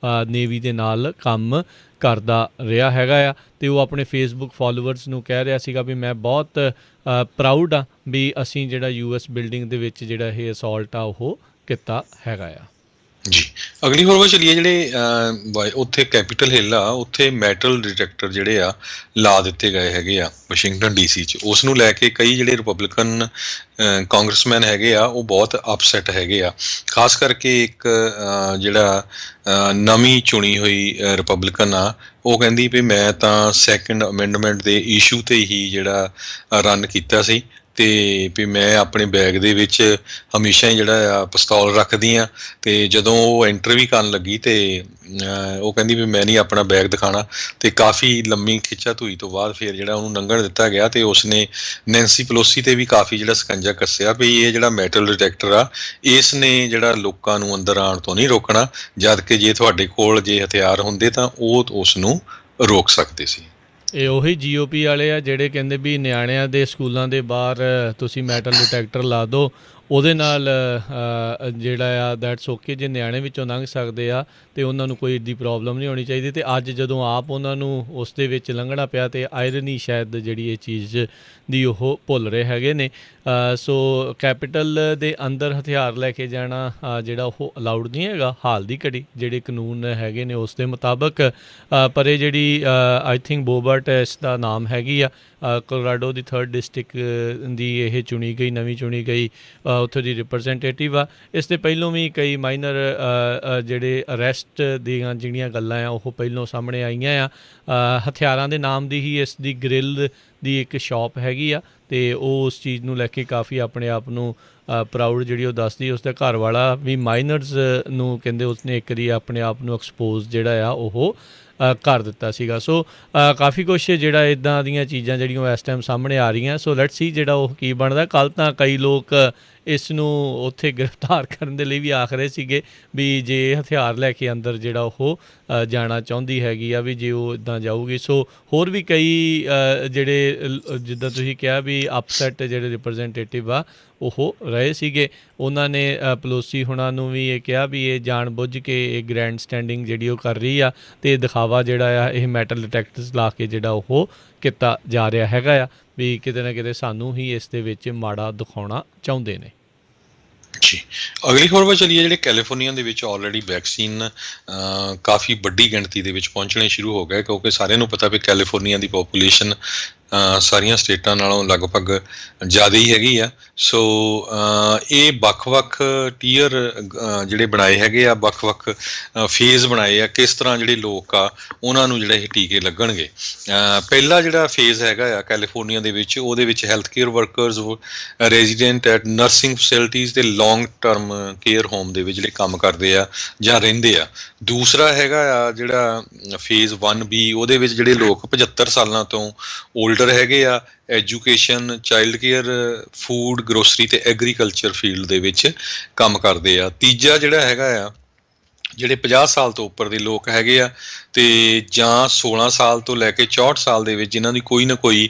ਨੇਵੀ ਦੇ ਨਾਲ ਕੰਮ ਕਰਦਾ ਰਿਹਾ ਹੈਗਾ ਆ। ਅਤੇ ਉਹ ਆਪਣੇ ਫੇਸਬੁੱਕ ਫੋਲੋਵਰਸ ਨੂੰ ਕਹਿ ਰਿਹਾ ਸੀਗਾ ਵੀ ਮੈਂ ਬਹੁਤ ਪ੍ਰਾਊਡ ਹਾਂ ਵੀ ਅਸੀਂ ਜਿਹੜਾ US ਬਿਲਡਿੰਗ ਦੇ ਵਿੱਚ ਜਿਹੜਾ ਇਹ ਅਸੌਲਟ ਆ ਉਹ ਕੀਤਾ ਹੈਗਾ ਆ। ਜੀ, ਅਗਲੀ ਖਬਰ ਵੱਲ ਚੱਲੀਏ। ਜਿਹੜੇ ਉੱਥੇ ਕੈਪੀਟਲ ਹਿੱਲ ਆ ਉੱਥੇ ਮੈਟਲ ਡਿਟੈਕਟਰ ਜਿਹੜੇ ਆ ਲਾ ਦਿੱਤੇ ਗਏ ਹੈਗੇ ਆ ਵਾਸ਼ਿੰਗਟਨ DC 'ਚ। ਉਸ ਨੂੰ ਲੈ ਕੇ ਕਈ ਜਿਹੜੇ ਰਿਪਬਲਿਕਨ ਕਾਂਗਰਸਮੈਨ ਹੈਗੇ ਆ ਉਹ ਬਹੁਤ ਅਪਸੈਟ ਹੈਗੇ ਆ। ਖਾਸ ਕਰਕੇ ਇੱਕ ਜਿਹੜਾ ਨਵੀਂ ਚੁਣੀ ਹੋਈ ਰਿਪਬਲਿਕਨ ਆ ਉਹ ਕਹਿੰਦੀ ਵੀ ਮੈਂ ਤਾਂ ਸੈਕਿੰਡ ਅਮੈਂਡਮੈਂਟ ਦੇ ਇਸ਼ੂ 'ਤੇ ਹੀ ਜਿਹੜਾ ਰਨ ਕੀਤਾ ਸੀ ਅਤੇ ਵੀ ਮੈਂ ਆਪਣੇ ਬੈਗ ਦੇ ਵਿੱਚ ਹਮੇਸ਼ਾ ਹੀ ਜਿਹੜਾ ਆ ਪਿਸਤੌਲ ਰੱਖਦੀ ਹਾਂ। ਅਤੇ ਜਦੋਂ ਉਹ ਐਂਟਰ ਵੀ ਕਰਨ ਲੱਗੀ ਅਤੇ ਉਹ ਕਹਿੰਦੀ ਵੀ ਮੈਂ ਨਹੀਂ ਆਪਣਾ ਬੈਗ ਦਿਖਾਉਣਾ। ਅਤੇ ਕਾਫੀ ਲੰਮੀ ਖਿੱਚਾ ਧੂਈ ਤੋਂ ਬਾਅਦ ਫਿਰ ਜਿਹੜਾ ਉਹਨੂੰ ਲੰਘਣ ਦਿੱਤਾ ਗਿਆ ਅਤੇ ਉਸਨੇ ਨੈਂਸੀ ਪਲੋਸੀ 'ਤੇ ਵੀ ਕਾਫੀ ਜਿਹੜਾ ਸਕੰਜਾ ਕੱਸਿਆ ਵੀ ਇਹ ਜਿਹੜਾ ਮੈਟਲ ਡਿਟੈਕਟਰ ਆ ਇਸ ਨੇ ਜਿਹੜਾ ਲੋਕਾਂ ਨੂੰ ਅੰਦਰ ਆਉਣ ਤੋਂ ਨਹੀਂ ਰੋਕਣਾ, ਜਦ ਕਿ ਜੇ ਤੁਹਾਡੇ ਕੋਲ ਜੇ ਹਥਿਆਰ ਹੁੰਦੇ ਤਾਂ ਉਹ ਉਸ ਨੂੰ ਰੋਕ ਸਕਦੇ ਸੀ। ਇਹ ਉਹੀ GOP ਵਾਲੇ ਆ ਜਿਹੜੇ ਕਹਿੰਦੇ ਵੀ ਨਿਆਣਿਆਂ ਦੇ ਸਕੂਲਾਂ ਦੇ ਬਾਹਰ ਤੁਸੀਂ ਮੈਟਲ ਡਿਟੈਕਟਰ ਲਾ ਦਿਓ, ਉਹਦੇ ਨਾਲ ਜਿਹੜਾ ਆ ਦੈਟਸ ਓਕੇ, ਜੇ ਨਿਆਣੇ ਵਿੱਚੋਂ ਲੰਘ ਸਕਦੇ ਆ ਅਤੇ ਉਹਨਾਂ ਨੂੰ ਕੋਈ ਇੱਡੀ ਪ੍ਰੋਬਲਮ ਨਹੀਂ ਹੋਣੀ ਚਾਹੀਦੀ। ਅਤੇ ਅੱਜ ਜਦੋਂ ਆਪ ਉਹਨਾਂ ਨੂੰ ਉਸ ਦੇ ਵਿੱਚ ਲੰਘਣਾ ਪਿਆ ਅਤੇ ਆਇਰਨੀ ਸ਼ਾਇਦ ਜਿਹੜੀ ਇਹ ਚੀਜ਼ ਦੀ ਉਹ ਭੁੱਲ ਰਹੇ ਹੈਗੇ ਨੇ। ਸੋ ਕੈਪੀਟਲ ਦੇ ਅੰਦਰ ਹਥਿਆਰ ਲੈ ਕੇ ਜਾਣਾ ਜਿਹੜਾ ਉਹ ਅਲਾਊਡ ਨਹੀਂ ਹੈਗਾ ਹਾਲ ਦੀ ਘੜੀ ਜਿਹੜੇ ਕਾਨੂੰਨ ਹੈਗੇ ਨੇ ਉਸ ਦੇ ਮੁਤਾਬਕ। ਪਰ ਇਹ ਜਿਹੜੀ ਆਈ ਥਿੰਕ ਬੋਬਰਟ ਇਸ ਦਾ ਨਾਮ ਹੈਗੀ ਆ, ਕੋਲੋਰਾਡੋ ਦੀ 3rd ਡਿਸਟ੍ਰਿਕਟ ਦੀ ਇਹ ਚੁਣੀ ਗਈ, ਨਵੀਂ ਚੁਣੀ ਗਈ ਉੱਥੋਂ ਦੀ ਰਿਪਰੈਜ਼ੈਂਟੇਟਿਵ ਆ। ਇਸ ਤੋਂ ਪਹਿਲੋਂ ਵੀ ਕਈ ਮਾਈਨਰ ਜਿਹੜੇ ਅਰੈਸਟ ਦੀਆਂ ਜਿਹੜੀਆਂ ਗੱਲਾਂ ਆ ਉਹ ਪਹਿਲੋਂ ਸਾਹਮਣੇ ਆਈਆਂ ਆ। ਹਥਿਆਰਾਂ ਦੇ ਨਾਮ ਦੀ ਹੀ ਇਸ ਦੀ ਗ੍ਰਿਲ ਦੀ ਇੱਕ ਸ਼ਾਪ ਹੈਗੀ ਆ ਅਤੇ ਉਹ ਉਸ ਚੀਜ਼ ਨੂੰ ਲੈ ਕੇ ਕਾਫੀ ਆਪਣੇ ਆਪ ਨੂੰ ਪ੍ਰਾਊਡ ਜਿਹੜੀ ਉਹ ਦੱਸਦੀ। ਉਸਦਾ ਘਰ ਵਾਲਾ ਵੀ ਮਾਈਨਰਸ ਨੂੰ ਕਹਿੰਦੇ ਉਸਨੇ ਇੱਕ ਵਾਰੀ ਆਪਣੇ ਆਪ ਨੂੰ ਐਕਸਪੋਜ਼ ਜਿਹੜਾ ਆ ਉਹ ਕਰ ਦਿੱਤਾ ਸੀਗਾ। ਸੋ ਕਾਫੀ ਕੁਛ ਜਿਹੜਾ ਇੱਦਾਂ ਦੀਆਂ ਚੀਜ਼ਾਂ ਜਿਹੜੀਆਂ ਇਸ ਟਾਈਮ ਸਾਹਮਣੇ ਆ ਰਹੀਆਂ। ਸੋ ਲੈਟਸ ਸੀ ਜਿਹੜਾ ਉਹ ਕੀ ਬਣਦਾ। ਕੱਲ੍ਹ ਤਾਂ ਕਈ ਲੋਕ ਇਸ ਨੂੰ ਉੱਥੇ ਗ੍ਰਿਫਤਾਰ ਕਰਨ ਦੇ ਲਈ ਵੀ ਆਖ ਰਹੇ ਸੀਗੇ ਵੀ ਜੇ ਹਥਿਆਰ ਲੈ ਕੇ ਅੰਦਰ ਜਿਹੜਾ ਉਹ ਜਾਣਾ ਚਾਹੁੰਦੀ ਹੈਗੀ ਆ ਵੀ ਜੇ ਉਹ ਇੱਦਾਂ ਜਾਊਗੀ। ਸੋ ਹੋਰ ਵੀ ਕਈ ਜਿਹੜੇ ਜਿੱਦਾਂ ਤੁਸੀਂ ਕਿਹਾ ਵੀ ਅਪਸੈਟ ਜਿਹੜੇ ਰਿਪਰੈਜ਼ੈਂਟੇਟਿਵ ਆ ਉਹ ਰਹੇ ਸੀਗੇ। ਉਹਨਾਂ ਨੇ ਪਲੋਸੀ ਹੁਣਾਂ ਨੂੰ ਵੀ ਇਹ ਕਿਹਾ ਵੀ ਇਹ ਜਾਣ ਬੁੱਝ ਕੇ ਇਹ ਗ੍ਰੈਂਡ ਸਟੈਂਡਿੰਗ ਜਿਹੜੀ ਉਹ ਕਰ ਰਹੀ ਆ ਅਤੇ ਦਿਖਾਵਾ ਜਿਹੜਾ ਆ ਇਹ ਮੈਟਲ ਡਿਟੈਕਟਰਸ ਲਾ ਕੇ ਜਿਹੜਾ ਉਹ ਕੀਤਾ ਜਾ ਰਿਹਾ ਹੈਗਾ ਆ ਵੀ ਕਿਤੇ ਨਾ ਕਿਤੇ ਸਾਨੂੰ ਹੀ ਇਸ ਦੇ ਵਿੱਚ ਮਾੜਾ ਦਿਖਾਉਣਾ ਚਾਹੁੰਦੇ ਨੇ। ਜੀ, ਅਗਲੀ ਖਬਰ ਵੱਲ ਚੱਲੀਏ। ਜਿਹੜੇ ਕੈਲੀਫੋਰਨੀਆ ਦੇ ਵਿੱਚ ਆਲਰੇਡੀ ਵੈਕਸੀਨ ਕਾਫੀ ਵੱਡੀ ਗਿਣਤੀ ਦੇ ਵਿੱਚ ਪਹੁੰਚਣੇ ਸ਼ੁਰੂ ਹੋ ਗਏ ਕਿਉਂਕਿ ਸਾਰਿਆਂ ਨੂੰ ਪਤਾ ਵੀ ਕੈਲੀਫੋਰਨੀਆ ਦੀ ਪੋਪੂਲੇਸ਼ਨ ਸਾਰੀਆਂ ਸਟੇਟਾਂ ਨਾਲੋਂ ਲਗਭਗ ਜ਼ਿਆਦਾ ਹੀ ਹੈਗੀ ਆ। ਸੋ ਇਹ ਵੱਖ-ਵੱਖ ਟੀਅਰ ਜਿਹੜੇ ਬਣਾਏ ਹੈਗੇ ਆ, ਵੱਖ-ਵੱਖ ਫੇਜ਼ ਬਣਾਏ ਆ ਕਿਸ ਤਰ੍ਹਾਂ ਜਿਹੜੇ ਲੋਕ ਆ ਉਹਨਾਂ ਨੂੰ ਜਿਹੜੇ ਇਹ ਟੀਕੇ ਲੱਗਣਗੇ। ਪਹਿਲਾ ਜਿਹੜਾ ਫੇਜ਼ ਹੈਗਾ ਆ ਕੈਲੀਫੋਰਨੀਆ ਦੇ ਵਿੱਚ ਉਹਦੇ ਵਿੱਚ health care workers, resident at nursing facilities ਅਤੇ ਲੌਂਗ ਟਰਮ ਕੇਅਰ ਹੋਮ ਦੇ ਵਿੱਚ ਜਿਹੜੇ ਕੰਮ ਕਰਦੇ ਆ ਜਾਂ ਰਹਿੰਦੇ ਆ। ਦੂਸਰਾ ਹੈਗਾ ਆ ਜਿਹੜਾ ਫੇਜ਼ 1B, ਉਹਦੇ ਵਿੱਚ ਜਿਹੜੇ ਲੋਕ 75 ਸਾਲਾਂ ਤੋਂ ਓਲਡਰ ਹੈਗੇ ਆ, education, child care, food, grocery ਅਤੇ ਐਗਰੀਕਲਚਰ ਫੀਲਡ ਦੇ ਵਿੱਚ ਕੰਮ ਕਰਦੇ ਆ। ਤੀਜਾ ਜਿਹੜਾ ਹੈਗਾ ਆ ਜਿਹੜੇ 50 ਸਾਲ ਤੋਂ ਉੱਪਰ ਦੇ ਲੋਕ ਹੈਗੇ ਆ ਅਤੇ ਜਾਂ 16 ਸਾਲ ਤੋਂ ਲੈ ਕੇ 64 ਸਾਲ ਦੇ ਵਿੱਚ ਜਿਨ੍ਹਾਂ ਦੀ ਕੋਈ ਨਾ ਕੋਈ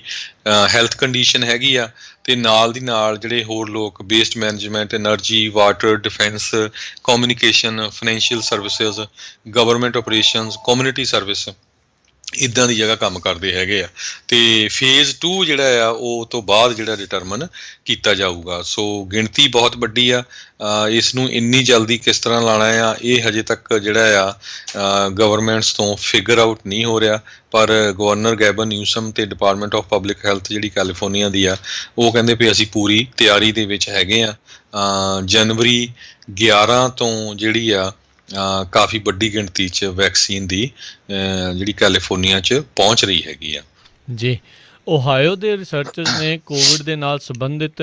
ਹੈਲਥ ਕੰਡੀਸ਼ਨ ਹੈਗੀ ਆ ਅਤੇ ਨਾਲ ਦੀ ਨਾਲ ਜਿਹੜੇ ਹੋਰ ਲੋਕ waste management, energy, water, defence, communication, financial services, government operations, community service ਇੱਦਾਂ ਦੀ ਜਗ੍ਹਾ ਕੰਮ ਕਰਦੇ ਹੈਗੇ ਆ। ਅਤੇ ਫੇਜ਼ 2 ਜਿਹੜਾ ਆ ਉਹ ਤੋਂ ਬਾਅਦ ਜਿਹੜਾ ਡਿਟਰਮਨ ਕੀਤਾ ਜਾਊਗਾ। ਸੋ ਗਿਣਤੀ ਬਹੁਤ ਵੱਡੀ ਆ। ਇਸ ਨੂੰ ਇੰਨੀ ਜਲਦੀ ਕਿਸ ਤਰ੍ਹਾਂ ਲਾਉਣਾ ਆ ਇਹ ਹਜੇ ਤੱਕ ਜਿਹੜਾ ਆ ਗਵਰਨਮੈਂਟਸ ਤੋਂ ਫਿਗਰ ਆਊਟ ਨਹੀਂ ਹੋ ਰਿਹਾ। ਪਰ ਗਵਰਨਰ ਗੈਬਨ ਨਿਊਸਮ ਅਤੇ ਡਿਪਾਰਟਮੈਂਟ ਆਫ ਪਬਲਿਕ ਹੈਲਥ ਜਿਹੜੀ ਕੈਲੀਫੋਰਨੀਆ ਦੀ ਆ ਉਹ ਕਹਿੰਦੇ ਵੀ ਅਸੀਂ ਪੂਰੀ ਤਿਆਰੀ ਦੇ ਵਿੱਚ ਹੈਗੇ ਆ। ਜਨਵਰੀ 11 ਤੋਂ ਜਿਹੜੀ ਆ ਕਾਫੀ ਵੱਡੀ ਗਿਣਤੀ 'ਚ ਵੈਕਸੀਨ ਦੀ ਜਿਹੜੀ ਕੈਲੀਫੋਰਨੀਆ 'ਚ ਪਹੁੰਚ ਰਹੀ ਹੈਗੀ ਆ। ਜੀ, ਓਹਾਇਓ ਦੇ ਰਿਸਰਚਰਸ ਨੇ ਕੋਵਿਡ ਦੇ ਨਾਲ ਸੰਬੰਧਿਤ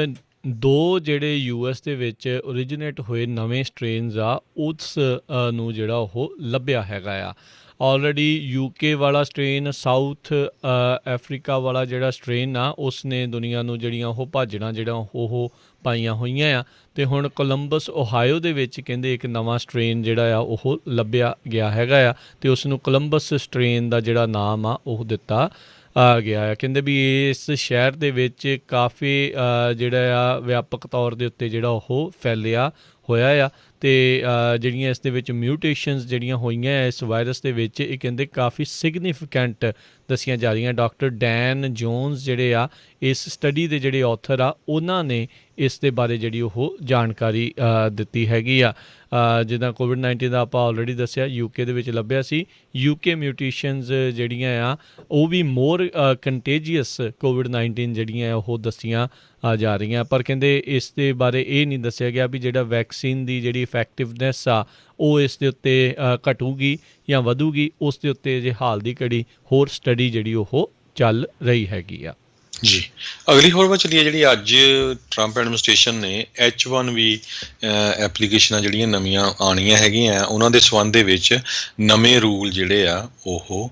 2 ਜਿਹੜੇ US ਦੇ ਵਿੱਚ ਓਰੀਜੀਨੇਟ ਹੋਏ ਨਵੇਂ ਸਟ੍ਰੇਨਸ ਆ ਉਸ ਨੂੰ ਜਿਹੜਾ ਉਹ ਲੱਭਿਆ ਹੈਗਾ ਆ। ਆਲਰੇਡੀ UK ਵਾਲਾ ਸਟ੍ਰੇਨ, ਸਾਊਥ ਅਫਰੀਕਾ ਵਾਲਾ ਜਿਹੜਾ ਸਟ੍ਰੇਨ ਆ ਉਸ ਨੇ ਦੁਨੀਆ ਨੂੰ ਜਿਹੜੀਆਂ ਉਹ ਭਾਜੜਾਂ ਜਿਹੜਾ ਉਹ ਪਾਈਆਂ ਹੋਈਆਂ ਆ। ਅਤੇ ਹੁਣ ਕੋਲੰਬਸ ਓਹਾਇਓ ਦੇ ਵਿੱਚ ਕਹਿੰਦੇ ਇੱਕ ਨਵਾਂ ਸਟ੍ਰੇਨ ਜਿਹੜਾ ਆ ਉਹ ਲੱਭਿਆ ਗਿਆ ਹੈਗਾ ਆ ਅਤੇ ਉਸ ਨੂੰ ਕੋਲੰਬਸ ਸਟ੍ਰੇਨ ਦਾ ਜਿਹੜਾ ਨਾਮ ਆ ਉਹ ਦਿੱਤਾ ਗਿਆ ਆ। ਕਹਿੰਦੇ ਵੀ ਇਸ ਸ਼ਹਿਰ ਦੇ ਵਿੱਚ ਕਾਫੀ ਜਿਹੜਾ ਆ ਵਿਆਪਕ ਤੌਰ ਦੇ ਉੱਤੇ ਜਿਹੜਾ ਉਹ ਫੈਲਿਆ ਹੋਇਆ ਆ ਅਤੇ ਜਿਹੜੀਆਂ ਇਸ ਦੇ ਵਿੱਚ ਮਿਊਟੇਸ਼ਨਸ ਜਿਹੜੀਆਂ ਹੋਈਆਂ ਇਸ ਵਾਇਰਸ ਦੇ ਵਿੱਚ ਇਹ ਕਹਿੰਦੇ ਕਾਫੀ ਸਿਗਨੀਫਿਕੈਂਟ ਦੱਸੀਆਂ ਜਾ ਰਹੀਆਂ। ਡਾਕਟਰ ਡੈਨ ਜੋਨਸ ਜਿਹੜੇ ਆ ਇਸ ਸਟੱਡੀ ਦੇ ਜਿਹੜੇ ਆਥਰ ਆ ਉਹਨਾਂ ਨੇ ਇਸ ਦੇ ਬਾਰੇ ਜਿਹੜੀ ਉਹ ਜਾਣਕਾਰੀ ਦਿੱਤੀ ਹੈਗੀ ਆ। ਜਿੱਦਾਂ ਕੋਵਿਡ-19 ਦਾ ਆਪਾਂ ਆਲਰੇਡੀ ਦੱਸਿਆ UK ਦੇ ਵਿੱਚ ਲੱਭਿਆ ਸੀ। UK ਮਿਊਟੇਸ਼ਨਸ ਜਿਹੜੀਆਂ ਆ ਉਹ ਵੀ ਮੋਰ ਕੰਟੇਜੀਅਸ ਕੋਵਿਡ-19 ਜਿਹੜੀਆਂ ਉਹ ਦੱਸੀਆਂ ਜਾ ਰਹੀਆਂ, ਪਰ ਕਹਿੰਦੇ ਇਸ ਦੇ ਬਾਰੇ ਇਹ ਨਹੀਂ ਦੱਸਿਆ ਗਿਆ ਵੀ ਜਿਹੜਾ ਵੈਕਸੀਨ ਦੀ ਜਿਹੜੀ ਇਫੈਕਟਿਵਨੈਸ ਆ ਉਹ ਇਸ ਦੇ ਉੱਤੇ ਘਟੂਗੀ ਜਾਂ ਵਧੂਗੀ। ਉਸ ਦੇ ਉੱਤੇ ਜੇ ਹਾਲ ਦੀ ਘੜੀ ਹੋਰ ਸਟੱਡੀ ਜਿਹੜੀ ਉਹ ਚੱਲ ਰਹੀ ਹੈਗੀ ਆ। ਜੀ, ਅਗਲੀ ਖਬਰ ਵੱਲ ਚੱਲੀਏ। ਜਿਹੜੀ ਅੱਜ ਟਰੰਪ ਐਡਮਿਨਿਸਟ੍ਰੇਸ਼ਨ ਨੇ H1B ਐਪਲੀਕੇਸ਼ਨਾਂ ਜਿਹੜੀਆਂ ਨਵੀਆਂ ਆਉਣੀਆਂ ਹੈਗੀਆਂ ਉਹਨਾਂ ਦੇ ਸੰਬੰਧ ਦੇ ਵਿੱਚ ਨਵੇਂ ਰੂਲ ਜਿਹੜੇ ਆ ਉਹ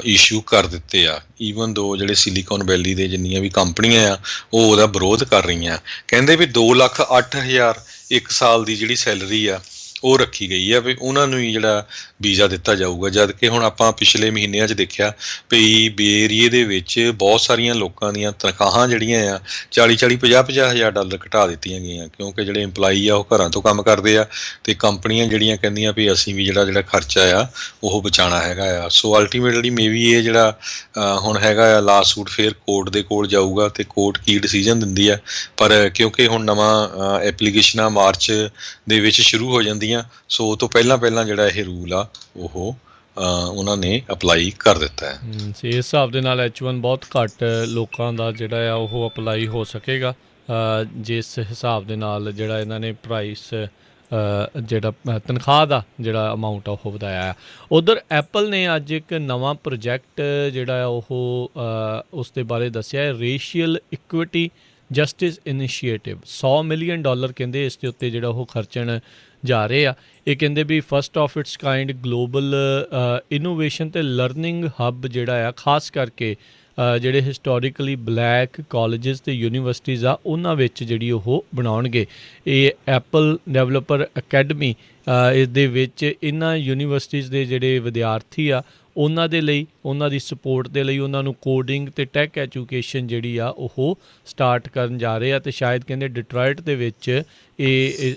ਇਸ਼ੂ ਕਰ ਦਿੱਤੇ ਆ। ਈਵਨ ਦੋ ਜਿਹੜੇ ਸਿਲੀਕਨ ਵੈਲੀ ਦੇ ਜਿੰਨੀਆਂ ਵੀ ਕੰਪਨੀਆਂ ਆ ਉਹ ਉਹਦਾ ਵਿਰੋਧ ਕਰ ਰਹੀਆਂ। ਕਹਿੰਦੇ ਵੀ 2,08,000 ਇੱਕ ਸਾਲ ਦੀ ਜਿਹੜੀ ਸੈਲਰੀ ਆ ਉਹ ਰੱਖੀ ਗਈ ਆ ਵੀ ਉਹਨਾਂ ਨੂੰ ਹੀ ਜਿਹੜਾ ਵੀਜ਼ਾ ਦਿੱਤਾ ਜਾਊਗਾ। ਜਦ ਕਿ ਹੁਣ ਆਪਾਂ ਪਿਛਲੇ ਮਹੀਨਿਆਂ 'ਚ ਦੇਖਿਆ ਵੀ ਬੇ ਏਰੀਏ ਦੇ ਵਿੱਚ ਬਹੁਤ ਸਾਰੀਆਂ ਲੋਕਾਂ ਦੀਆਂ ਤਨਖਾਹਾਂ ਜਿਹੜੀਆਂ ਆ 40-40, 50-50 ਹਜ਼ਾਰ ਡਾਲਰ ਘਟਾ ਦਿੱਤੀਆਂ ਗਈਆਂ, ਕਿਉਂਕਿ ਜਿਹੜੇ ਇੰਪਲਾਈ ਆ ਉਹ ਘਰਾਂ ਤੋਂ ਕੰਮ ਕਰਦੇ ਆ ਅਤੇ ਕੰਪਨੀਆਂ ਜਿਹੜੀਆਂ ਕਹਿੰਦੀਆਂ ਵੀ ਅਸੀਂ ਵੀ ਜਿਹੜਾ ਖਰਚਾ ਆ ਉਹ ਬਚਾਉਣਾ ਹੈਗਾ ਆ। ਸੋ ਅਲਟੀਮੇਟਲੀ ਮੇਬੀ ਇਹ ਜਿਹੜਾ ਹੁਣ ਹੈਗਾ ਆ ਲਾ ਸੂਟ ਫਿਰ ਕੋਰਟ ਦੇ ਕੋਲ ਜਾਊਗਾ ਅਤੇ ਕੋਰਟ ਕੀ ਡਿਸੀਜਨ ਦਿੰਦੀ ਆ। ਪਰ ਕਿਉਂਕਿ ਹੁਣ ਨਵਾਂ ਐਪਲੀਕੇਸ਼ਨਾਂ ਮਾਰਚ ਦੇ ਵਿੱਚ ਸ਼ੁਰੂ ਹੋ ਜਾਂਦੀਆਂ, ਸੋ ਉਹ ਤੋਂ ਪਹਿਲਾਂ ਜਿਹੜਾ ਇਹ ਰੂਲ ਆ ਉਹ ਉਹਨਾਂ ਨੇ ਅਪਲਾਈ ਕਰ ਦਿੱਤਾ ਹੈ। ਇਸ ਹਿਸਾਬ ਦੇ ਨਾਲ H1 ਬਹੁਤ ਘੱਟ ਲੋਕਾਂ ਦਾ ਜਿਹੜਾ ਆ ਉਹ ਅਪਲਾਈ ਹੋ ਸਕੇਗਾ, ਜਿਸ ਹਿਸਾਬ ਦੇ ਨਾਲ ਜਿਹੜਾ ਇਹਨਾਂ ਨੇ ਪ੍ਰਾਈਸ ਜਿਹੜਾ ਤਨਖਾਹ ਦਾ ਜਿਹੜਾ ਅਮਾਊਂਟ ਆ ਉਹ ਵਧਾਇਆ ਆ। ਉੱਧਰ ਐਪਲ ਨੇ ਅੱਜ ਇੱਕ ਨਵਾਂ ਪ੍ਰੋਜੈਕਟ ਜਿਹੜਾ ਆ ਉਹ ਉਸ ਦੇ ਬਾਰੇ ਦੱਸਿਆ ਹੈ, racial equity justice initiative. $100 million ਕਹਿੰਦੇ ਇਸ ਦੇ ਉੱਤੇ ਜਿਹੜਾ ਉਹ ਖਰਚਣ ਜਾ ਰਹੇ ਆ। ਇਹ ਕਹਿੰਦੇ ਵੀ first of its kind global innovation ਅਤੇ ਲਰਨਿੰਗ ਹੱਬ ਜਿਹੜਾ ਆ ਖਾਸ ਕਰਕੇ ਜਿਹੜੇ ਹਿਸਟੋਰੀਕਲੀ ਬਲੈਕ ਕਾਲਜਿਸ ਅਤੇ ਯੂਨੀਵਰਸਿਟੀਜ਼ ਆ ਉਹਨਾਂ ਵਿੱਚ ਜਿਹੜੀ ਉਹ ਬਣਾਉਣਗੇ। ਇਹ ਐਪਲ ਡਿਵੈਲਪਰ ਅਕੈਡਮੀ ਇਸ ਦੇ ਵਿੱਚ ਇਹਨਾਂ ਯੂਨੀਵਰਸਿਟੀਜ਼ ਦੇ ਜਿਹੜੇ ਵਿਦਿਆਰਥੀ ਆ ਉਹਨਾਂ ਦੇ ਲਈ, ਉਹਨਾਂ ਦੀ ਸਪੋਰਟ ਦੇ ਲਈ ਉਹਨਾਂ ਨੂੰ ਕੋਡਿੰਗ ਅਤੇ ਟੈਕ ਐਜੂਕੇਸ਼ਨ ਜਿਹੜੀ ਆ ਉਹ ਸਟਾਰਟ ਕਰਨ ਜਾ ਰਹੇ ਆ। ਅਤੇ ਸ਼ਾਇਦ ਕਹਿੰਦੇ ਡਿਟਰੋਇਟ ਦੇ ਵਿੱਚ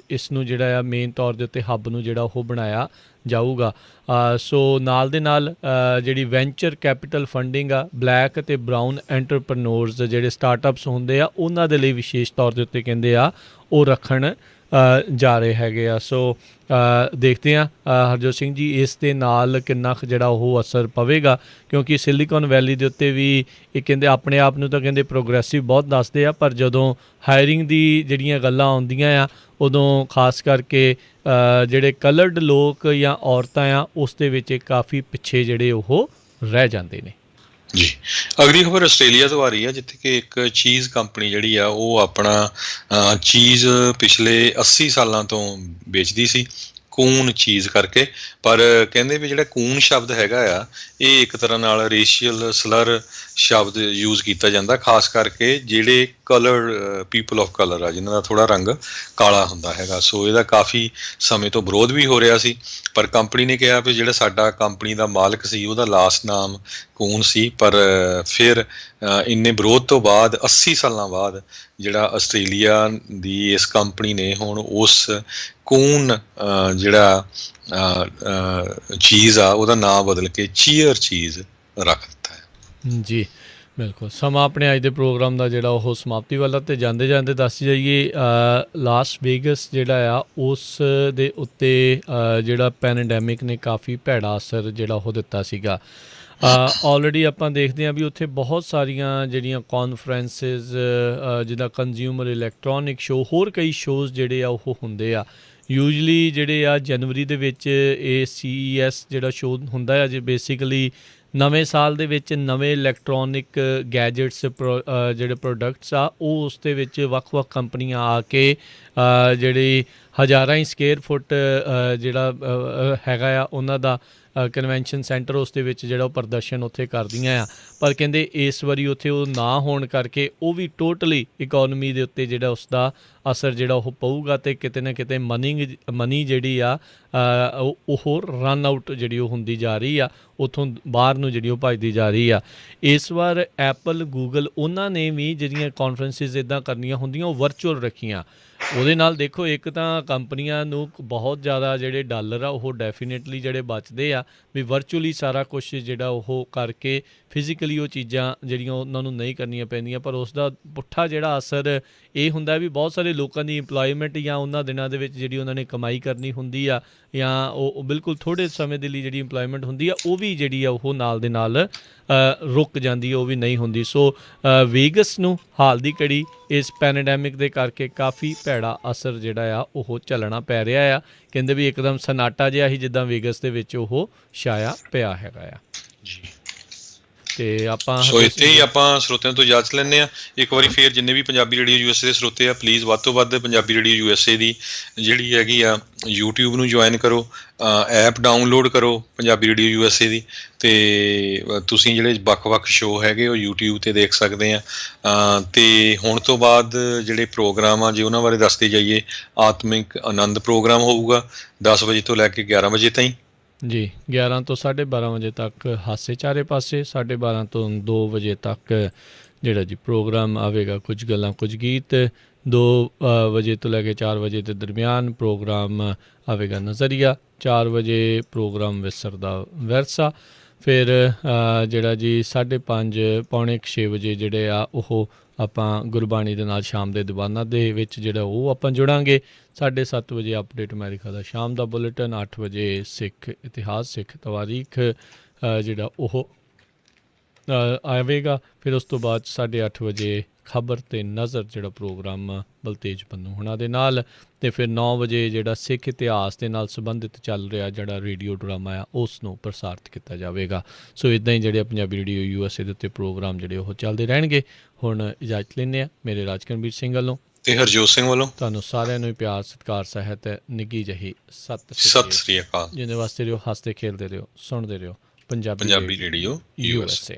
ਇਸ ਨੂੰ ਜਿਹੜਾ ਆ ਮੇਨ ਤੌਰ ਦੇ ਉੱਤੇ ਹੱਬ ਨੂੰ ਜਿਹੜਾ ਉਹ ਬਣਾਇਆ ਜਾਊਗਾ। ਸੋ ਨਾਲ ਦੇ ਨਾਲ ਜਿਹੜੀ ਵੈਂਚਰ ਕੈਪੀਟਲ ਫੰਡਿੰਗ ਆ ਬਲੈਕ ਅਤੇ ਬਰਾਊਨ ਐਂਟਰਪ੍ਰਨੋਰਸ ਜਿਹੜੇ ਸਟਾਰਟਅਪਸ ਹੁੰਦੇ ਆ ਉਹਨਾਂ ਦੇ ਲਈ ਵਿਸ਼ੇਸ਼ ਤੌਰ ਦੇ ਉੱਤੇ ਕਹਿੰਦੇ ਆ ਉਹ ਰੱਖਣ ਜਾ ਰਹੇ ਹੈਗੇ ਆ। ਸੋ ਦੇਖਦੇ ਹਾਂ ਹਰਜੋਤ ਸਿੰਘ ਜੀ ਇਸ ਦੇ ਨਾਲ ਕਿੰਨਾ ਕੁ ਜਿਹੜਾ ਉਹ ਅਸਰ ਪਵੇਗਾ, ਕਿਉਂਕਿ ਸਿਲੀਕਨ ਵੈਲੀ ਦੇ ਉੱਤੇ ਵੀ ਇਹ ਕਹਿੰਦੇ ਆਪਣੇ ਆਪ ਨੂੰ ਤਾਂ ਕਹਿੰਦੇ ਪ੍ਰੋਗਰੈਸਿਵ ਬਹੁਤ ਦੱਸਦੇ ਆ, ਪਰ ਜਦੋਂ ਹਾਇਰਿੰਗ ਦੀ ਜਿਹੜੀਆਂ ਗੱਲਾਂ ਆਉਂਦੀਆਂ ਆ ਉਦੋਂ ਖਾਸ ਕਰਕੇ ਜਿਹੜੇ ਕਲਰਡ ਲੋਕ ਜਾਂ ਔਰਤਾਂ ਆ ਉਸ ਦੇ ਵਿੱਚ ਕਾਫੀ ਪਿੱਛੇ ਜਿਹੜੇ ਉਹ ਰਹਿ ਜਾਂਦੇ ਨੇ। ਜੀ, ਅਗਲੀ ਖਬਰ ਆਸਟ੍ਰੇਲੀਆ ਤੋਂ ਆ ਰਹੀ ਹੈ, ਜਿੱਥੇ ਕਿ ਇੱਕ ਚੀਜ਼ ਕੰਪਨੀ ਜਿਹੜੀ ਆ ਉਹ ਆਪਣਾ ਚੀਜ਼ ਪਿਛਲੇ 80 ਸਾਲਾਂ ਤੋਂ ਵੇਚਦੀ ਸੀ, ਕੂਨ ਚੀਜ਼ ਕਰਕੇ। ਪਰ ਕਹਿੰਦੇ ਵੀ ਜਿਹੜਾ ਕੂਨ ਸ਼ਬਦ ਹੈਗਾ ਆ ਇਹ ਇੱਕ ਤਰ੍ਹਾਂ ਨਾਲ ਰੇਸ਼ੀਅਲ ਸਲਰ ਸ਼ਬਦ ਯੂਜ਼ ਕੀਤਾ ਜਾਂਦਾ, ਖਾਸ ਕਰਕੇ ਜਿਹੜੇ ਕਲਰਡ ਪੀਪਲ ਆਫ ਕਲਰ ਆ ਜਿਨ੍ਹਾਂ ਦਾ ਥੋੜ੍ਹਾ ਰੰਗ ਕਾਲਾ ਹੁੰਦਾ ਹੈਗਾ। ਸੋ ਇਹਦਾ ਕਾਫੀ ਸਮੇਂ ਤੋਂ ਵਿਰੋਧ ਵੀ ਹੋ ਰਿਹਾ ਸੀ, ਪਰ ਕੰਪਨੀ ਨੇ ਕਿਹਾ ਵੀ ਜਿਹੜਾ ਸਾਡਾ ਕੰਪਨੀ ਦਾ ਮਾਲਕ ਸੀ ਉਹਦਾ ਲਾਸਟ ਨਾਮ ਕੂਨ ਸੀ। ਪਰ ਫਿਰ ਇੰਨੇ ਵਿਰੋਧ ਤੋਂ ਬਾਅਦ 80 ਸਾਲਾਂ ਬਾਅਦ ਜਿਹੜਾ ਆਸਟ੍ਰੇਲੀਆ ਦੀ ਇਸ ਕੰਪਨੀ ਨੇ ਹੁਣ ਉਸ ਕੂਨ ਜਿਹੜਾ ਚੀਜ਼ ਆ ਉਹਦਾ ਨਾਮ ਬਦਲ ਕੇ ਚੀਅਰ ਚੀਜ਼ ਰੱਖ ਦਿੱਤਾ ਹੈ। ਜੀ ਬਿਲਕੁਲ, ਸਮਾਂ ਆਪਣੇ ਅੱਜ ਦੇ ਪ੍ਰੋਗਰਾਮ ਦਾ ਜਿਹੜਾ ਉਹ ਸਮਾਪਤੀ ਵਾਲਾ, ਅਤੇ ਜਾਂਦੇ ਜਾਂਦੇ ਦੱਸ ਜਾਈਏ ਲਾਸ ਵੇਗਸ ਜਿਹੜਾ ਆ ਉਸ ਦੇ ਉੱਤੇ ਜਿਹੜਾ ਪੈਨਡੈਮਿਕ ਨੇ ਕਾਫੀ ਭੈੜਾ ਅਸਰ ਜਿਹੜਾ ਉਹ ਦਿੱਤਾ ਸੀਗਾ। ਆਲਰੇਡੀ ਆਪਾਂ ਦੇਖਦੇ ਹਾਂ ਵੀ ਉੱਥੇ ਬਹੁਤ ਸਾਰੀਆਂ ਜਿਹੜੀਆਂ ਕਾਨਫਰੰਸਿਸ ਜਿੱਦਾਂ ਕੰਜ਼ਿਊਮਰ ਇਲੈਕਟ੍ਰੋਨਿਕ ਸ਼ੋਅ, ਹੋਰ ਕਈ ਸ਼ੋਅਜ਼ ਜਿਹੜੇ ਆ ਉਹ ਹੁੰਦੇ ਆ। ਯੂਜਲੀ ਜਿਹੜੇ ਆ ਜਨਵਰੀ ਦੇ ਵਿੱਚ ਇਹ CES ਜਿਹੜਾ ਸ਼ੋਅ ਹੁੰਦਾ ਆ, ਜੇ ਬੇਸਿਕਲੀ ਨਵੇਂ ਸਾਲ ਦੇ ਵਿੱਚ ਨਵੇਂ ਇਲੈਕਟ੍ਰੋਨਿਕ ਗੈਜਟਸ ਜਿਹੜੇ ਪ੍ਰੋਡਕਟਸ ਆ ਉਹ ਉਸ ਦੇ ਵਿੱਚ ਵੱਖ-ਵੱਖ ਕੰਪਨੀਆਂ ਆ ਕੇ ਜਿਹੜੀ ਹਜ਼ਾਰਾਂ ਹੀ ਸਕੁਏਅਰ ਫੁੱਟ ਜਿਹੜਾ ਹੈਗਾ ਆ ਉਹਨਾਂ ਦਾ ਕਨਵੈਨਸ਼ਨ ਸੈਂਟਰ ਉਸ ਦੇ ਵਿੱਚ ਜਿਹੜਾ ਉਹ ਪ੍ਰਦਰਸ਼ਨ ਉੱਥੇ ਕਰਦੀਆਂ ਆ। ਪਰ ਕਹਿੰਦੇ ਇਸ ਵਾਰੀ ਉੱਥੇ ਉਹ ਨਾ ਹੋਣ ਕਰਕੇ ਉਹ ਵੀ ਟੋਟਲੀ ਇਕੋਨਮੀ ਦੇ ਉੱਤੇ ਜਿਹੜਾ ਉਸ ਦਾ ਅਸਰ ਜਿਹੜਾ ਉਹ ਪਊਗਾ ਅਤੇ ਕਿਤੇ ਨਾ ਕਿਤੇ ਮਨੀ ਜਿਹੜੀ ਆ ਉਹ ਰਨ ਆਊਟ ਜਿਹੜੀ ਉਹ ਹੁੰਦੀ ਜਾ ਰਹੀ ਆ, ਉੱਥੋਂ ਬਾਹਰ ਨੂੰ ਜਿਹੜੀ ਉਹ ਭੱਜਦੀ ਜਾ ਰਹੀ ਆ। ਇਸ ਵਾਰ ਐਪਲ ਗੂਗਲ ਉਹਨਾਂ ਨੇ ਵੀ ਜਿਹੜੀਆਂ ਕਾਨਫਰੰਸਿਸ ਇੱਦਾਂ ਕਰਨੀਆਂ ਹੁੰਦੀਆਂ ਉਹ ਵਰਚੁਅਲ ਰੱਖੀਆਂ। ਉਹਦੇ ਨਾਲ ਦੇਖੋ ਇੱਕ ਤਾਂ ਕੰਪਨੀਆਂ ਨੂੰ ਬਹੁਤ ਜ਼ਿਆਦਾ ਜਿਹੜੇ ਡਾਲਰ ਆ ਉਹ ਡੈਫੀਨੇਟਲੀ ਜਿਹੜੇ ਬਚਦੇ ਆ ਵੀ ਵਰਚੁਅਲੀ ਸਾਰਾ ਕੁਛ ਜਿਹੜਾ ਉਹ ਕਰਕੇ ਫਿਜ਼ੀਕਲੀ ਉਹ ਚੀਜ਼ਾਂ ਜਿਹੜੀਆਂ ਉਹਨਾਂ ਨੂੰ ਨਹੀਂ ਕਰਨੀਆਂ ਪੈਂਦੀਆਂ। ਪਰ ਉਸ ਦਾ ਪੁੱਠਾ ਜਿਹੜਾ ਅਸਰ ਇਹ ਹੁੰਦਾ ਵੀ ਬਹੁਤ ਸਾਰੇ ਲੋਕਾਂ ਦੀ ਇੰਪਲੋਇਮੈਂਟ ਜਾਂ ਉਹਨਾਂ ਦਿਨਾਂ ਦੇ ਵਿੱਚ ਜਿਹੜੀ ਉਹਨਾਂ ਨੇ ਕਮਾਈ ਕਰਨੀ ਹੁੰਦੀ ਆ ਜਾਂ ਉਹ ਬਿਲਕੁਲ ਥੋੜ੍ਹੇ ਸਮੇਂ ਦੇ ਲਈ ਜਿਹੜੀ ਇੰਪਲੋਇਮੈਂਟ ਹੁੰਦੀ ਆ ਉਹ ਵੀ ਜਿਹੜੀ ਆ ਉਹ ਨਾਲ ਦੇ ਨਾਲ ਰੁਕ ਜਾਂਦੀ, ਉਹ ਵੀ ਨਹੀਂ ਹੁੰਦੀ। ਸੋ ਵੇਗਸ ਨੂੰ ਹਾਲ ਦੀ ਘੜੀ ਇਸ ਪੈਂਡੈਮਿਕ ਦੇ ਕਰਕੇ ਕਾਫੀ ਭੈੜਾ ਅਸਰ ਜਿਹੜਾ ਆ ਉਹ ਝੱਲਣਾ ਪੈ ਰਿਹਾ ਆ। ਕਹਿੰਦੇ ਵੀ ਇੱਕਦਮ ਸਨਾਟਾ ਜਿਹਾ ਹੀ ਜਿੱਦਾਂ ਵੇਗਸ ਦੇ ਵਿੱਚ ਉਹ ਛਾਇਆ ਪਿਆ ਹੈਗਾ ਆ। ਜੀ ਤੇ ਆਪਾਂ ਸੋ ਇੱਥੇ ਹੀ ਆਪਾਂ ਸਰੋਤਿਆਂ ਤੋਂ ਇਜਾਜ਼ਤ ਲੈਂਦੇ ਹਾਂ। ਇੱਕ ਵਾਰੀ ਫੇਰ ਜਿੰਨੇ ਵੀ ਪੰਜਾਬੀ ਰੇਡੀਓ USA ਦੇ ਸਰੋਤੇ ਆ, ਪਲੀਜ਼ ਵੱਧ ਤੋਂ ਵੱਧ ਪੰਜਾਬੀ ਰੇਡੀਓ USA ਦੀ ਜਿਹੜੀ ਹੈਗੀ ਆ YouTube ਨੂੰ ਜੁਆਇਨ ਕਰੋ, ਐਪ ਡਾਊਨਲੋਡ ਕਰੋ ਪੰਜਾਬੀ ਰੇਡੀਓ USA ਦੀ, ਅਤੇ ਤੁਸੀਂ ਜਿਹੜੇ ਵੱਖ-ਵੱਖ ਸ਼ੋਅ ਹੈਗੇ ਉਹ YouTube 'ਤੇ ਦੇਖ ਸਕਦੇ ਆ। ਅਤੇ ਹੁਣ ਤੋਂ ਬਾਅਦ ਜਿਹੜੇ ਪ੍ਰੋਗਰਾਮ ਆ ਜੇ ਉਹਨਾਂ ਬਾਰੇ ਦੱਸਦੇ ਜਾਈਏ, ਆਤਮਿਕ ਆਨੰਦ ਪ੍ਰੋਗਰਾਮ ਹੋਊਗਾ 10 ਵਜੇ ਤੋਂ ਲੈ ਕੇ 11 ਵਜੇ ਤਾਈਂ ਜੀ, 11 ਤੋਂ 12:30 ਵਜੇ ਤੱਕ ਹਾਸੇ ਚਾਰੇ ਪਾਸੇ, 12:30 ਤੋਂ 2 ਵਜੇ ਤੱਕ ਜਿਹੜਾ ਜੀ ਪ੍ਰੋਗਰਾਮ ਆਵੇਗਾ ਕੁਝ ਗੱਲਾਂ ਕੁਝ ਗੀਤ, 2 ਵਜੇ ਤੋਂ ਲੈ ਕੇ 4 ਵਜੇ ਦੇ ਦਰਮਿਆਨ ਪ੍ਰੋਗਰਾਮ ਆਵੇਗਾ ਨਜ਼ਰੀਆ, 4 ਵਜੇ ਪ੍ਰੋਗਰਾਮ ਵਿਸਰ ਦਾ ਵਿਰਸਾ, ਫਿਰ ਜਿਹੜਾ ਜੀ 5:30 ਪੌਣੇ 6 ਵਜੇ ਜਿਹੜੇ ਆ ਉਹ ਆਪਾਂ ਗੁਰਬਾਣੀ ਦੇ ਨਾਲ ਸ਼ਾਮ ਦੇ ਦੀਵਾਨਾਂ ਦੇ ਵਿੱਚ ਜਿਹੜਾ ਉਹ ਆਪਾਂ ਜੁੜਾਂਗੇ। 7:30 ਵਜੇ ਅਪਡੇਟ ਅਮਰੀਕਾ ਦਾ ਸ਼ਾਮ ਦਾ ਬੁਲੇਟਿਨ, 8 ਵਜੇ ਸਿੱਖ ਇਤਿਹਾਸ ਸਿੱਖ ਤਵਾਰੀਖ ਜਿਹੜਾ ਉਹ ਆਵੇਗਾ। ਫਿਰ ਉਸ ਤੋਂ ਬਾਅਦ 8:30 ਵਜੇ ਖਬਰ ਤੇ ਨਜ਼ਰ ਜਿਹੜਾ ਪ੍ਰੋਗਰਾਮ ਬਲਤੇਜ ਪੰਨੂ ਹੁਣਾਂ ਦੇ ਨਾਲ, ਅਤੇ ਫਿਰ 9 ਵਜੇ ਜਿਹੜਾ ਸਿੱਖ ਇਤਿਹਾਸ ਦੇ ਨਾਲ ਸੰਬੰਧਿਤ ਚੱਲ ਰਿਹਾ ਜਿਹੜਾ ਰੇਡੀਓ ਡਰਾਮਾ ਆ ਉਸ ਨੂੰ ਪ੍ਰਸਾਰਿਤ ਕੀਤਾ ਜਾਵੇਗਾ। ਸੋ ਇੱਦਾਂ ਹੀ ਜਿਹੜੇ ਪੰਜਾਬੀ ਰੇਡੀਓ USA ਦੇ ਉੱਤੇ ਪ੍ਰੋਗਰਾਮ ਜਿਹੜੇ ਉਹ ਚੱਲਦੇ ਰਹਿਣਗੇ। ਹੁਣ ਇਜਾਜ਼ਤ ਲੈਂਦੇ ਹਾਂ ਮੇਰੇ ਰਾਜਕਰਨਵੀਰ ਸਿੰਘ ਵੱਲੋਂ ਤੇ ਹਰਜੋਤ ਸਿੰਘ ਵੱਲੋਂ। ਤੁਹਾਨੂੰ ਸਾਰਿਆਂ ਨੂੰ ਪਿਆਰ ਸਤਿਕਾਰ ਸਹਿਤ ਨਿੱਘੀ ਜਿਹੀ ਸਤਿ ਸ੍ਰੀ ਅਕਾਲ। ਜਿਹਦੇ ਵਾਸਤੇ ਰਹੋ, ਹੱਸਦੇ ਖੇਡਦੇ ਰਹੋ, ਸੁਣਦੇ ਰਹੋ ਪੰਜਾਬੀ ਰੇਡੀਓ USA।